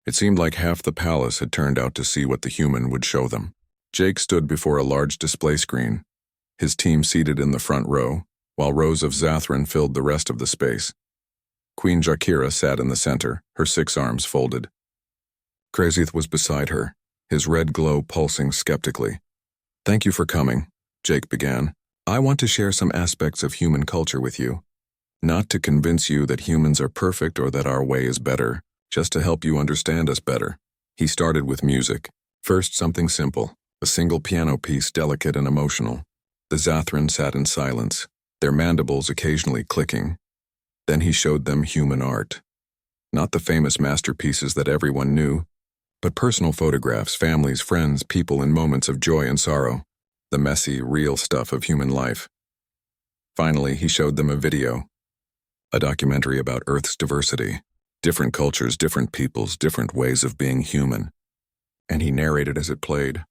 It seemed like half the palace had turned out to see what the human would show them. Jake stood before a large display screen, his team seated in the front row, while rows of Zathran filled the rest of the space. Queen Jakira sat in the center, her 6 arms folded. Krazith was beside her, his red glow pulsing skeptically. Thank you for coming, Jake began. I want to share some aspects of human culture with you. Not to convince you that humans are perfect or that our way is better, just to help you understand us better. He started with music. First, something simple, a single piano piece, delicate and emotional. The Zathran sat in silence, their mandibles occasionally clicking. Then he showed them human art. Not the famous masterpieces that everyone knew, but personal photographs, families, friends, people in moments of joy and sorrow, the messy, real stuff of human life. Finally, he showed them a video, a documentary about Earth's diversity, different cultures, different peoples, different ways of being human. And he narrated as it played.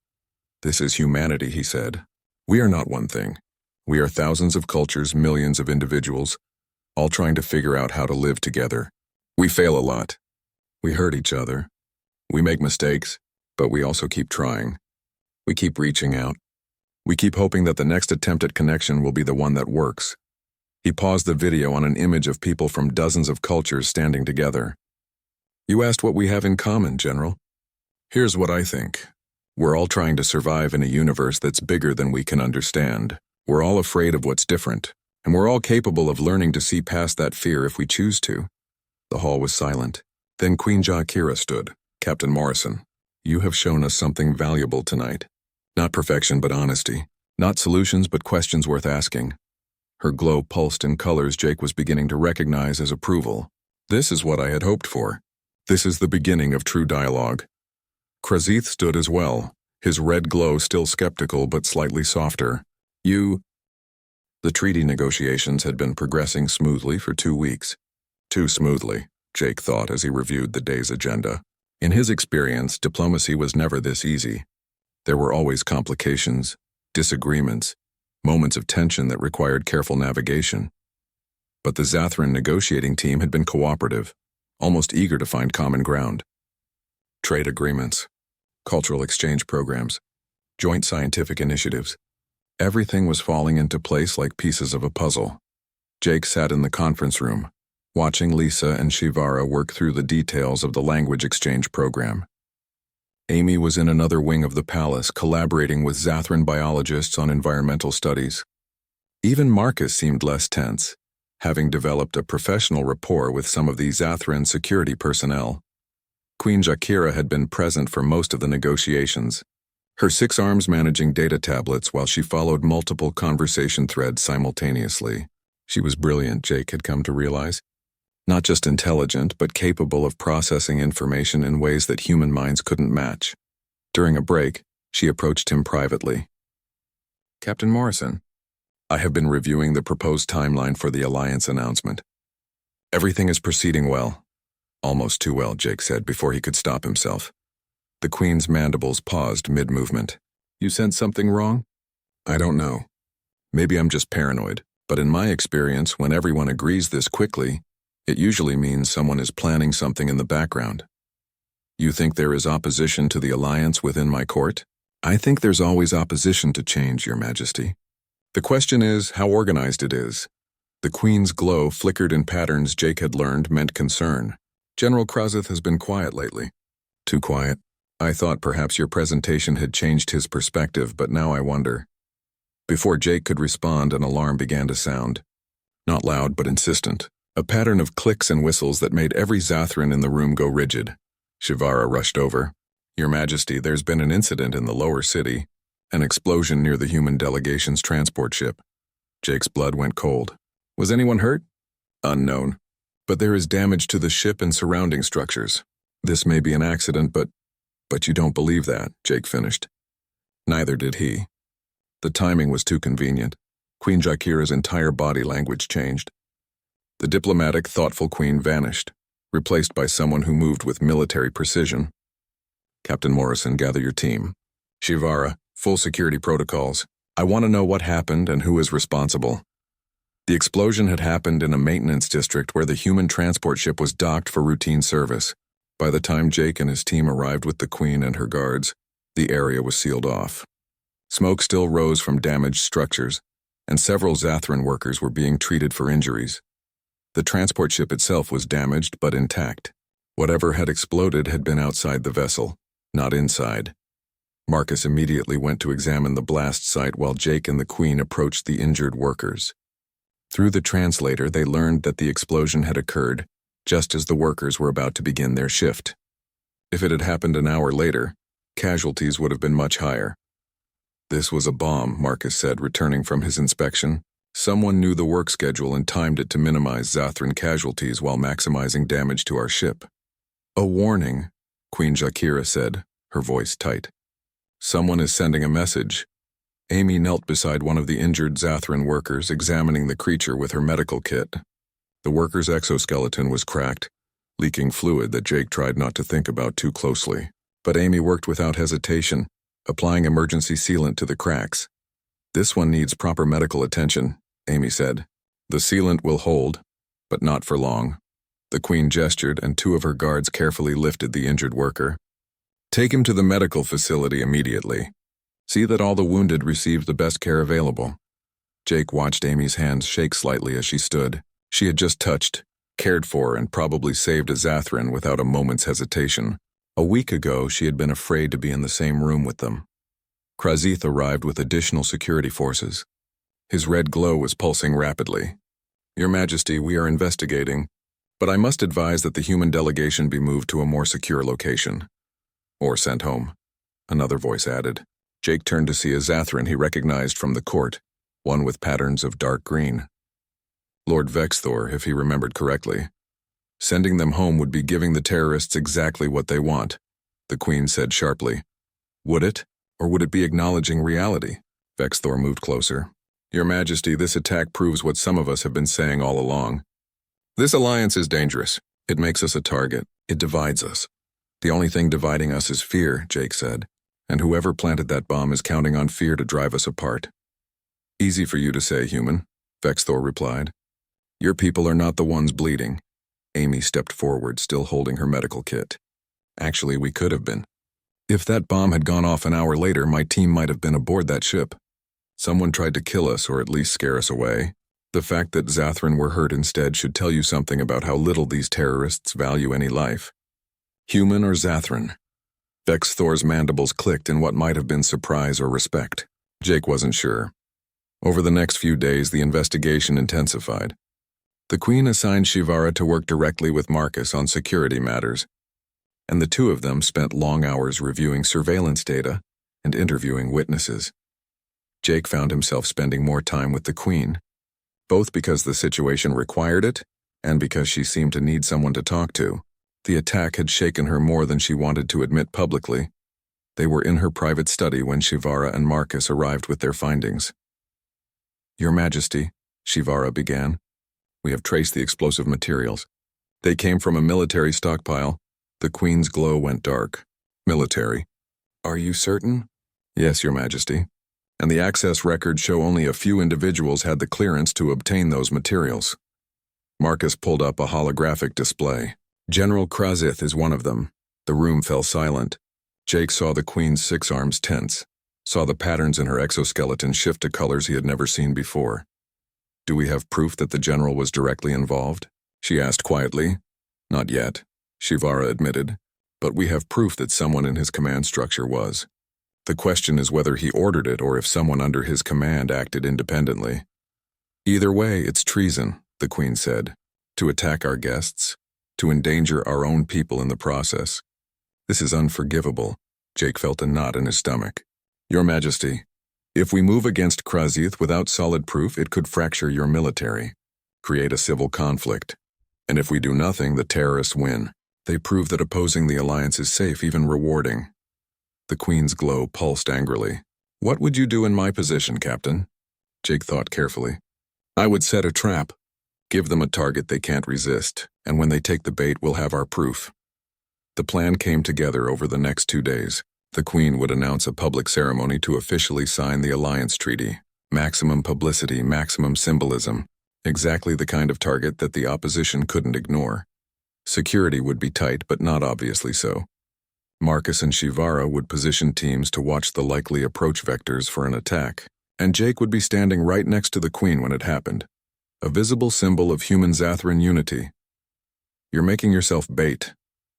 This is humanity, he said. We are not one thing. We are thousands of cultures, millions of individuals, all trying to figure out how to live together. We fail a lot. We hurt each other. We make mistakes, but we also keep trying. We keep reaching out. We keep hoping that the next attempt at connection will be the one that works. He paused the video on an image of people from dozens of cultures standing together. You asked what we have in common, General. Here's what I think. We're all trying to survive in a universe that's bigger than we can understand. We're all afraid of what's different, and we're all capable of learning to see past that fear if we choose to. The hall was silent. Then Queen Jakira stood. Captain Morrison, you have shown us something valuable tonight. Not perfection, but honesty. Not solutions, but questions worth asking. Her glow pulsed in colors Jake was beginning to recognize as approval. This is what I had hoped for. This is the beginning of true dialogue. Krazith stood as well, his red glow still skeptical but slightly softer. The treaty negotiations had been progressing smoothly for 2 weeks. Too smoothly, Jake thought as he reviewed the day's agenda. In his experience, diplomacy was never this easy. There were always complications, disagreements, moments of tension that required careful navigation. But the Zathran negotiating team had been cooperative, almost eager to find common ground. Trade agreements, cultural exchange programs, joint scientific initiatives. Everything was falling into place like pieces of a puzzle. Jake sat in the conference room, watching Lisa and Shivara work through the details of the language exchange program. Amy was in another wing of the palace, collaborating with Zathran biologists on environmental studies. Even Marcus seemed less tense, having developed a professional rapport with some of the Zathran security personnel. Queen Jakira had been present for most of the negotiations, her 6 arms managing data tablets while she followed multiple conversation threads simultaneously. She was brilliant, Jake had come to realize. Not just intelligent, but capable of processing information in ways that human minds couldn't match. During a break, she approached him privately. "Captain Morrison, I have been reviewing the proposed timeline for the Alliance announcement. Everything is proceeding well." "Almost too well," Jake said before he could stop himself. The Queen's mandibles paused mid-movement. "You sense something wrong?" "I don't know. Maybe I'm just paranoid, but in my experience, when everyone agrees this quickly, it usually means someone is planning something in the background." "You think there is opposition to the Alliance within my court?" "I think there's always opposition to change, Your Majesty. The question is how organized it is." The Queen's glow flickered in patterns Jake had learned meant concern. "General Krazith has been quiet lately." "Too quiet? I thought perhaps your presentation had changed his perspective, but now I wonder." Before Jake could respond, an alarm began to sound. Not loud, but insistent. A pattern of clicks and whistles that made every Zathran in the room go rigid. Shivara rushed over. "Your Majesty, there's been an incident in the lower city. An explosion near the human delegation's transport ship." Jake's blood went cold. "Was anyone hurt?" "Unknown. But there is damage to the ship and surrounding structures. This may be an accident, but you don't believe that," Jake finished. Neither did he. The timing was too convenient. Queen Jakira's entire body language changed. The diplomatic, thoughtful queen vanished, replaced by someone who moved with military precision. "Captain Morrison, gather your team. Shivara, full security protocols. I want to know what happened and who is responsible." The explosion had happened in a maintenance district where the human transport ship was docked for routine service. By the time Jake and his team arrived with the Queen and her guards, the area was sealed off. Smoke still rose from damaged structures, and several Zathran workers were being treated for injuries. The transport ship itself was damaged but intact. Whatever had exploded had been outside the vessel, not inside. Marcus immediately went to examine the blast site while Jake and the Queen approached the injured workers. Through the translator, they learned that the explosion had occurred just as the workers were about to begin their shift. If it had happened an hour later, casualties would have been much higher. "This was a bomb," Marcus said, returning from his inspection. "Someone knew the work schedule and timed it to minimize Zathran casualties while maximizing damage to our ship." "A warning," Queen Jakira said, her voice tight. "Someone is sending a message." Amy knelt beside one of the injured Zathran workers, examining the creature with her medical kit. The worker's exoskeleton was cracked, leaking fluid that Jake tried not to think about too closely. But Amy worked without hesitation, applying emergency sealant to the cracks. "This one needs proper medical attention," Amy said. "The sealant will hold, but not for long." The Queen gestured, and two of her guards carefully lifted the injured worker. "Take him to the medical facility immediately. See that all the wounded receive the best care available." Jake watched Amy's hands shake slightly as she stood. She had just touched, cared for, and probably saved a Zathran without a moment's hesitation. A week ago, she had been afraid to be in the same room with them. Krazith arrived with additional security forces. His red glow was pulsing rapidly. "Your Majesty, we are investigating, but I must advise that the human delegation be moved to a more secure location. Or sent home," another voice added. Jake turned to see a Zathran he recognized from the court, one with patterns of dark green. Lord Vexthor, if he remembered correctly. "Sending them home would be giving the terrorists exactly what they want," the Queen said sharply. "Would it, or would it be acknowledging reality?" Vexthor moved closer. "Your Majesty, this attack proves what some of us have been saying all along. This alliance is dangerous. It makes us a target. It divides us. The only thing dividing us is fear," Jake said. "And whoever planted that bomb is counting on fear to drive us apart." "Easy for you to say, human," Vexthor replied. "Your people are not the ones bleeding." Amy stepped forward, still holding her medical kit. "Actually, we could have been. If that bomb had gone off an hour later, my team might have been aboard that ship. Someone tried to kill us or at least scare us away. The fact that Zathran were hurt instead should tell you something about how little these terrorists value any life. Human or Zathran?" Vexthor's mandibles clicked in what might have been surprise or respect. Jake wasn't sure. Over the next few days, the investigation intensified. The Queen assigned Shivara to work directly with Marcus on security matters, and the two of them spent long hours reviewing surveillance data and interviewing witnesses. Jake found himself spending more time with the Queen, both because the situation required it and because she seemed to need someone to talk to. The attack had shaken her more than she wanted to admit publicly, They were in her private study when Shivara and Marcus arrived with their findings. "Your Majesty," Shivara began, "we have traced the explosive materials. They came from a military stockpile." The Queen's glow went dark. "Military? Are you certain?" "Yes, Your Majesty. And the access records show only a few individuals had the clearance to obtain those materials." Marcus pulled up a holographic display. "General Krazith is one of them." The room fell silent. Jake saw the Queen's 6 arms tense, saw the patterns in her exoskeleton shift to colors he had never seen before. "Do we have proof that the general was directly involved?" she asked quietly. "Not yet," Shivara admitted, "but we have proof that someone in his command structure was. The question is whether he ordered it or if someone under his command acted independently." "Either way, it's treason," the Queen said. "To attack our guests, to endanger our own people in the process. This is unforgivable." Jake felt a knot in his stomach. "Your Majesty, if we move against Krazith without solid proof, it could fracture your military, create a civil conflict. And if we do nothing, the terrorists win. They prove that opposing the alliance is safe, even rewarding." The Queen's glow pulsed angrily. "What would you do in my position, Captain?" Jake thought carefully. "I would set a trap. Give them a target they can't resist, and when they take the bait, we'll have our proof." The plan came together over the next 2 days. The Queen would announce a public ceremony to officially sign the alliance treaty. Maximum publicity, maximum symbolism. Exactly the kind of target that the opposition couldn't ignore. Security would be tight, but not obviously so. Marcus and Shivara would position teams to watch the likely approach vectors for an attack, and Jake would be standing right next to the Queen when it happened. A visible symbol of human Zathran unity. "You're making yourself bait,"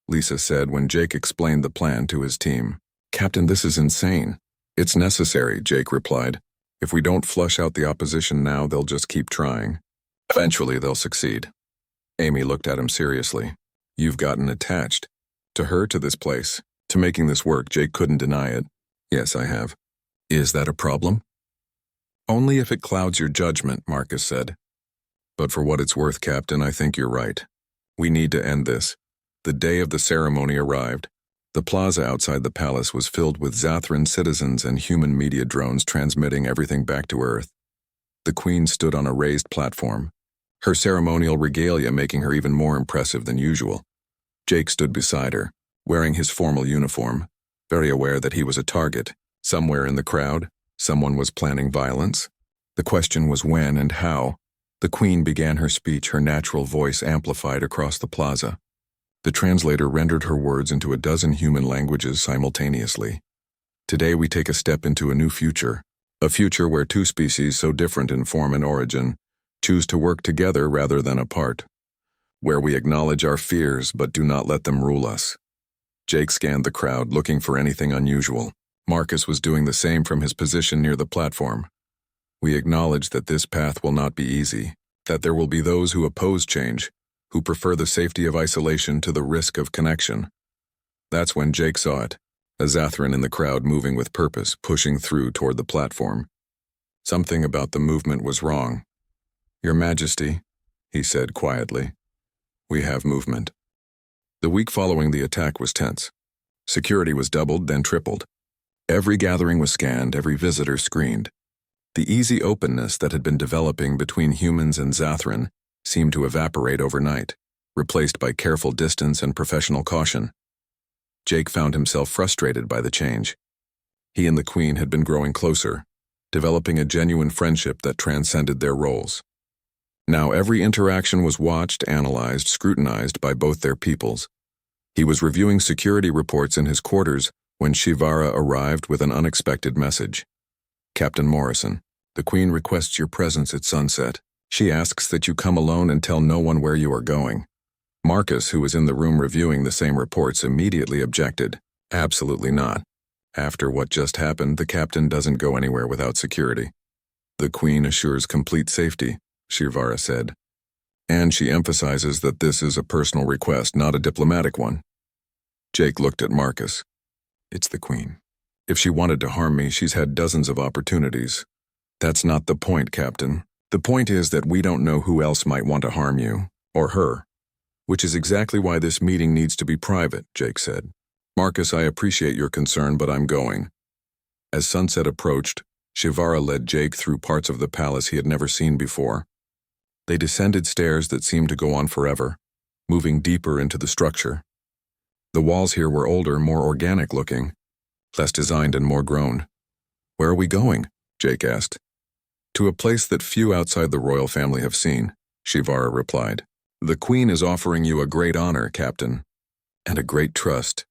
Lisa said when Jake explained the plan to his team. "Captain, this is insane." "It's necessary," Jake replied. "If we don't flush out the opposition now, they'll just keep trying. Eventually, they'll succeed." Amy looked at him seriously. "You've gotten attached. To her, to this place. To making this work." Jake couldn't deny it. "Yes, I have." "Is that a problem?" "Only if it clouds your judgment," Marcus said. "But for what it's worth, Captain, I think you're right. We need to end this." The day of the ceremony arrived. The plaza outside the palace was filled with Zathran citizens and human media drones transmitting everything back to Earth. The Queen stood on a raised platform, her ceremonial regalia making her even more impressive than usual. Jake stood beside her, wearing his formal uniform, very aware that he was a target. Somewhere in the crowd, someone was planning violence. The question was when and how. The Queen began her speech, her natural voice amplified across the plaza. The translator rendered her words into a dozen human languages simultaneously. "Today we take a step into a new future. A future where 2 species so different in form and origin choose to work together rather than apart. Where we acknowledge our fears but do not let them rule us." Jake scanned the crowd, looking for anything unusual. Marcus was doing the same from his position near the platform. "We acknowledge that this path will not be easy, that there will be those who oppose change, who prefer the safety of isolation to the risk of connection." That's when Jake saw it, a Zathran in the crowd moving with purpose, pushing through toward the platform. Something about the movement was wrong. "Your Majesty," he said quietly, "we have movement." The week following the attack was tense. Security was doubled, then tripled. Every gathering was scanned, every visitor screened. The easy openness that had been developing between humans and Zathran seemed to evaporate overnight, replaced by careful distance and professional caution. Jake found himself frustrated by the change. He and the Queen had been growing closer, developing a genuine friendship that transcended their roles. Now every interaction was watched, analyzed, scrutinized by both their peoples. He was reviewing security reports in his quarters when Shivara arrived with an unexpected message. "Captain Morrison, the Queen requests your presence at sunset. She asks that you come alone and tell no one where you are going." Marcus, who was in the room reviewing the same reports, immediately objected. "Absolutely not. After what just happened, the captain doesn't go anywhere without security." "The Queen assures complete safety," Shivara said. "And she emphasizes that this is a personal request, not a diplomatic one." Jake looked at Marcus. "It's the Queen. If she wanted to harm me, she's had dozens of opportunities." "That's not the point, Captain. The point is that we don't know who else might want to harm you, or her. Which is exactly why this meeting needs to be private," Jake said. Marcus, I appreciate your concern, but I'm going. As sunset approached, Shivara led Jake through parts of the palace he had never seen before. They descended stairs that seemed to go on forever, moving deeper into the structure. The walls here were older, more organic looking, less designed and more grown. Where are we going? Jake asked. To a place that few outside the royal family have seen, Shivara replied. The Queen is offering you a great honor, Captain, and a great trust.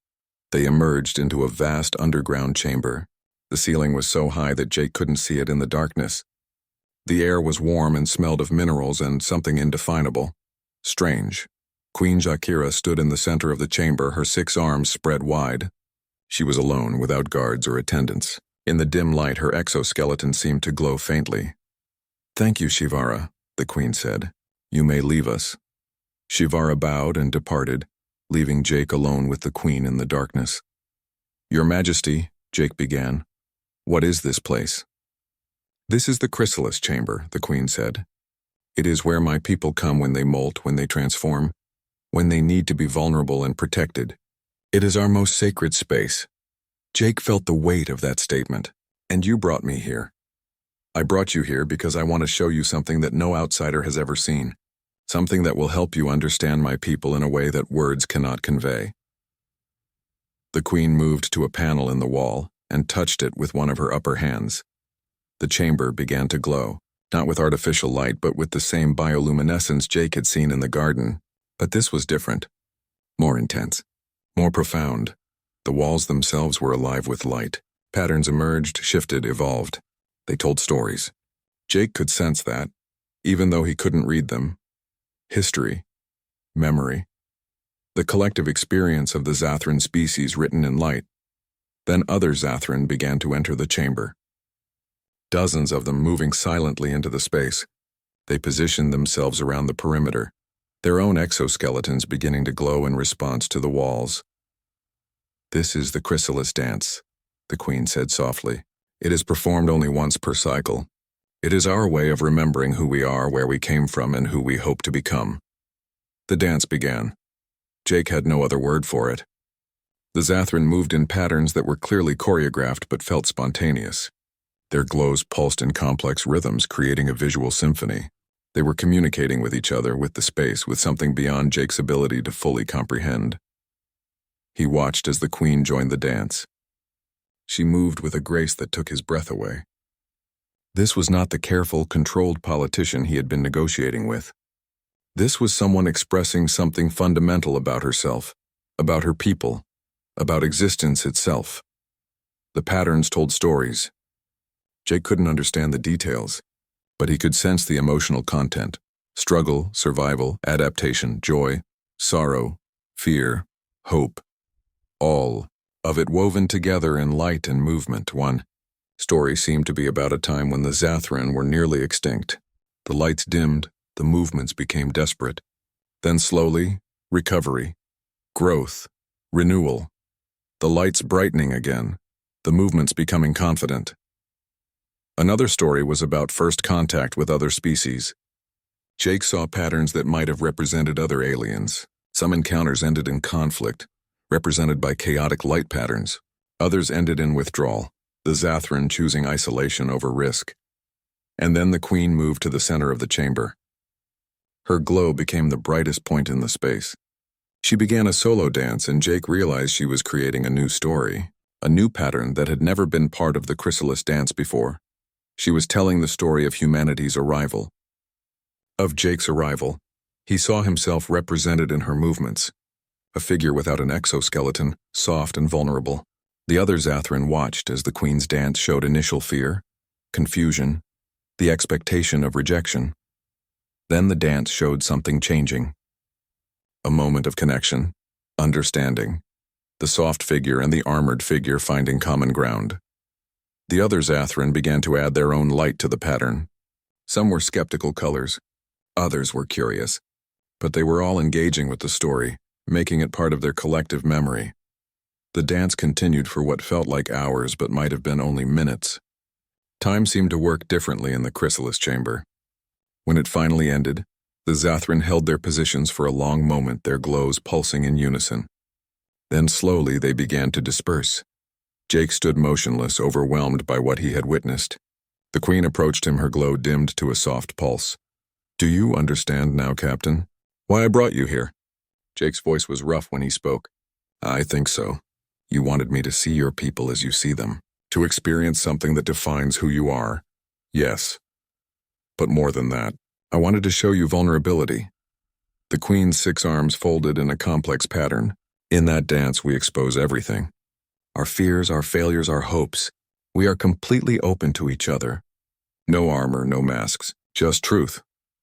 They emerged into a vast underground chamber. The ceiling was so high that Jake couldn't see it in the darkness. The air was warm and smelled of minerals and something indefinable. Strange. Queen Jakira stood in the center of the chamber, her 6 arms spread wide. She was alone, without guards or attendants. In the dim light, her exoskeleton seemed to glow faintly. Thank you, Shivara, the Queen said. You may leave us. Shivara bowed and departed, leaving Jake alone with the Queen in the darkness. Your Majesty, Jake began. What is this place? This is the chrysalis chamber, the Queen said. It is where my people come when they molt, when they transform, when they need to be vulnerable and protected. It is our most sacred space. Jake felt the weight of that statement. And you brought me here. I brought you here because I want to show you something that no outsider has ever seen. Something that will help you understand my people in a way that words cannot convey. The Queen moved to a panel in the wall and touched it with one of her upper hands. The chamber began to glow, not with artificial light but with the same bioluminescence Jake had seen in the garden. But this was different. More intense. More profound. The walls themselves were alive with light. Patterns emerged, shifted, evolved. They told stories. Jake could sense that, even though he couldn't read them. History. Memory. The collective experience of the Zathran species written in light. Then other Zathran began to enter the chamber. Dozens of them moving silently into the space. They positioned themselves around the perimeter, their own exoskeletons beginning to glow in response to the walls. This is the chrysalis dance, the Queen said softly. It is performed only once per cycle. It is our way of remembering who we are, where we came from, and who we hope to become. The dance began. Jake had no other word for it. The Zathran moved in patterns that were clearly choreographed but felt spontaneous. Their glows pulsed in complex rhythms, creating a visual symphony. They were communicating with each other, with the space, with something beyond Jake's ability to fully comprehend. He watched as the Queen joined the dance. She moved with a grace that took his breath away. This was not the careful, controlled politician he had been negotiating with. This was someone expressing something fundamental about herself, about her people, about existence itself. The patterns told stories. Jake couldn't understand the details, but he could sense the emotional content: struggle, survival, adaptation, joy, sorrow, fear, hope. All of it woven together in light and movement. One story seemed to be about a time when the Zathran were nearly extinct. The lights dimmed, the movements became desperate. Then slowly, recovery, growth, renewal. The lights brightening again, the movements becoming confident. Another story was about first contact with other species. Jake saw patterns that might have represented other aliens. Some encounters ended in conflict, represented by chaotic light patterns. Others ended in withdrawal, the Zathran choosing isolation over risk. And then the Queen moved to the center of the chamber. Her glow became the brightest point in the space. She began a solo dance, and Jake realized she was creating a new story, a new pattern that had never been part of the chrysalis dance before. She was telling the story of humanity's arrival. Of Jake's arrival, he saw himself represented in her movements. A figure without an exoskeleton, soft and vulnerable. The other Zathran watched as the Queen's dance showed initial fear, confusion, the expectation of rejection. Then the dance showed something changing. A moment of connection, understanding. The soft figure and the armored figure finding common ground. The other Zathran began to add their own light to the pattern. Some were skeptical colors, others were curious, but they were all engaging with the story, making it part of their collective memory. The dance continued for what felt like hours but might have been only minutes. Time seemed to work differently in the chrysalis chamber. When it finally ended, the Zathran held their positions for a long moment, their glows pulsing in unison. Then slowly they began to disperse. Jake stood motionless, overwhelmed by what he had witnessed. The Queen approached him, her glow dimmed to a soft pulse. "Do you understand now, Captain? Why I brought you here?" Jake's voice was rough when he spoke. "I think so. You wanted me to see your people as you see them, to experience something that defines who you are. Yes. But more than that, I wanted to show you vulnerability." The Queen's 6 arms folded in a complex pattern. "In that dance, we expose everything. Our fears, our failures, our hopes. We are completely open to each other. No armor, no masks, just truth."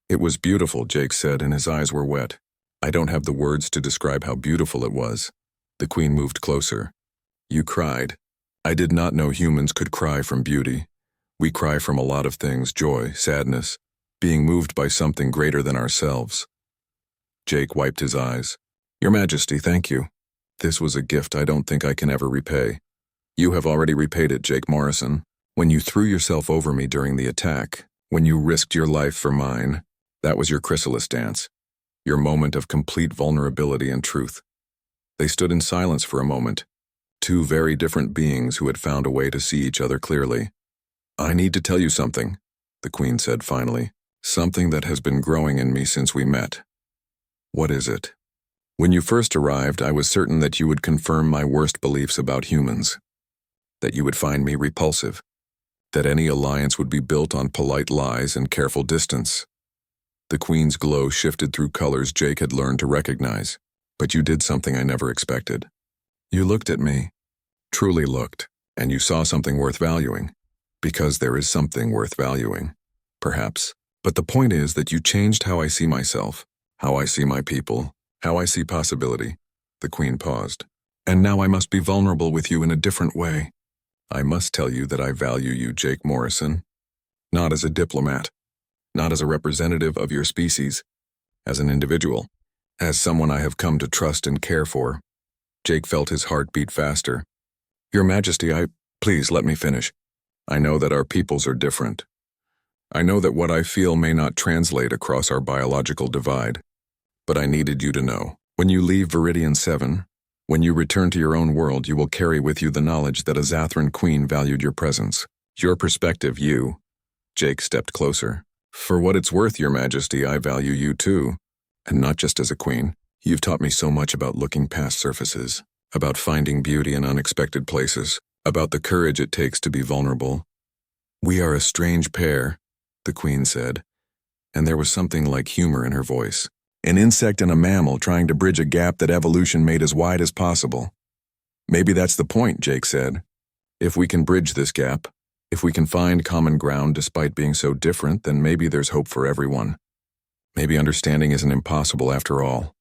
"It was beautiful," Jake said, and his eyes were wet. "I don't have the words to describe how beautiful it was." The Queen moved closer. "You cried. I did not know humans could cry from beauty. We cry from a lot of things: joy, sadness, being moved by something greater than ourselves." Jake wiped his eyes. "Your Majesty, thank you. This was a gift I don't think I can ever repay." "You have already repaid it, Jake Morrison. When you threw yourself over me during the attack, when you risked your life for mine, that was your chrysalis dance, your moment of complete vulnerability and truth." They stood in silence for a moment, 2 very different beings who had found a way to see each other clearly. "I need to tell you something," the Queen said finally. "Something that has been growing in me since we met." "What is it?" "When you first arrived, I was certain that you would confirm my worst beliefs about humans. That you would find me repulsive. That any alliance would be built on polite lies and careful distance." The Queen's glow shifted through colors Jake had learned to recognize. "But you did something I never expected. You looked at me, truly looked, and you saw something worth valuing. Because there is something worth valuing, perhaps. But the point is that you changed how I see myself, how I see my people, how I see possibility." The Queen paused. "And now I must be vulnerable with you in a different way. I must tell you that I value you, Jake Morrison. Not as a diplomat, not as a representative of your species, as an individual, as someone I have come to trust and care for." Jake felt his heart beat faster. "Your Majesty, please let me finish. I know that our peoples are different. I know that what I feel may not translate across our biological divide. But I needed you to know. When you leave Viridian 7, when you return to your own world, you will carry with you the knowledge that a Zathran Queen valued your presence. Your perspective, you." Jake stepped closer. "For what it's worth, Your Majesty, I value you too. And not just as a queen. You've taught me so much about looking past surfaces, about finding beauty in unexpected places, about the courage it takes to be vulnerable. We are a strange pair," the Queen said, and there was something like humor in her voice. "An insect and a mammal trying to bridge a gap that evolution made as wide as possible." "Maybe that's the point," Jake said. "If we can bridge this gap, if we can find common ground despite being so different, then maybe there's hope for everyone. Maybe understanding isn't impossible after all."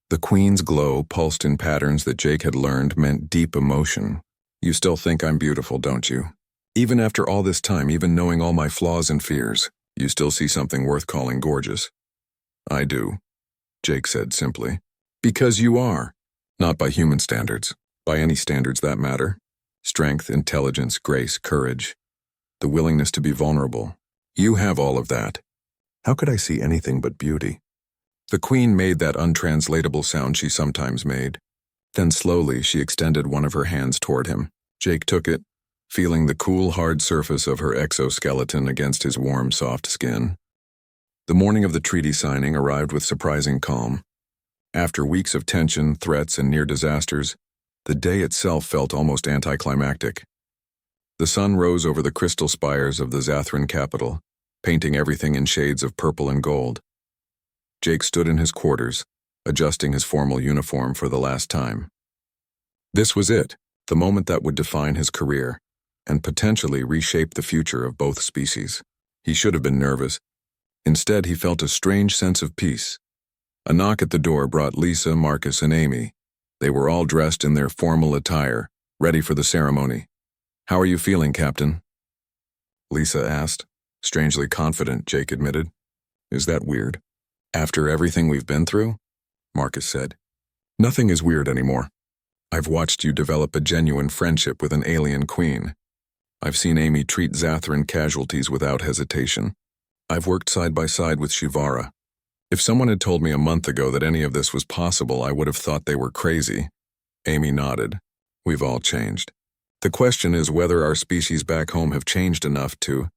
The Queen's glow pulsed in patterns that Jake had learned meant deep emotion. "You still think I'm beautiful, don't you? Even after all this time, even knowing all my flaws and fears, you still see something worth calling gorgeous." "I do," Jake said simply. "Because you are. Not by human standards, by any standards that matter. Strength, intelligence, grace, courage. The willingness to be vulnerable. You have all of that. How could I see anything but beauty?" The Queen made that untranslatable sound she sometimes made. Then slowly she extended one of her hands toward him. Jake took it, feeling the cool, hard surface of her exoskeleton against his warm, soft skin. The morning of the treaty signing arrived with surprising calm. After weeks of tension, threats, and near disasters, the day itself felt almost anticlimactic. The sun rose over the crystal spires of the Zathran capital, painting everything in shades of purple and gold. Jake stood in his quarters, adjusting his formal uniform for the last time. This was it, the moment that would define his career, and potentially reshape the future of both species. He should have been nervous. Instead, he felt a strange sense of peace. A knock at the door brought Lisa, Marcus, and Amy. They were all dressed in their formal attire, ready for the ceremony. "How are you feeling, Captain?" Lisa asked. Strangely confident, Jake admitted. "Is that weird?" "After everything we've been through?" Marcus said. "Nothing is weird anymore. I've watched you develop a genuine friendship with an alien queen. I've seen Amy treat Zathran casualties without hesitation. I've worked side by side with Shivara. If someone had told me a month ago that any of this was possible, I would have thought they were crazy. Amy nodded. We've all changed. The question is whether our species back home have changed enough to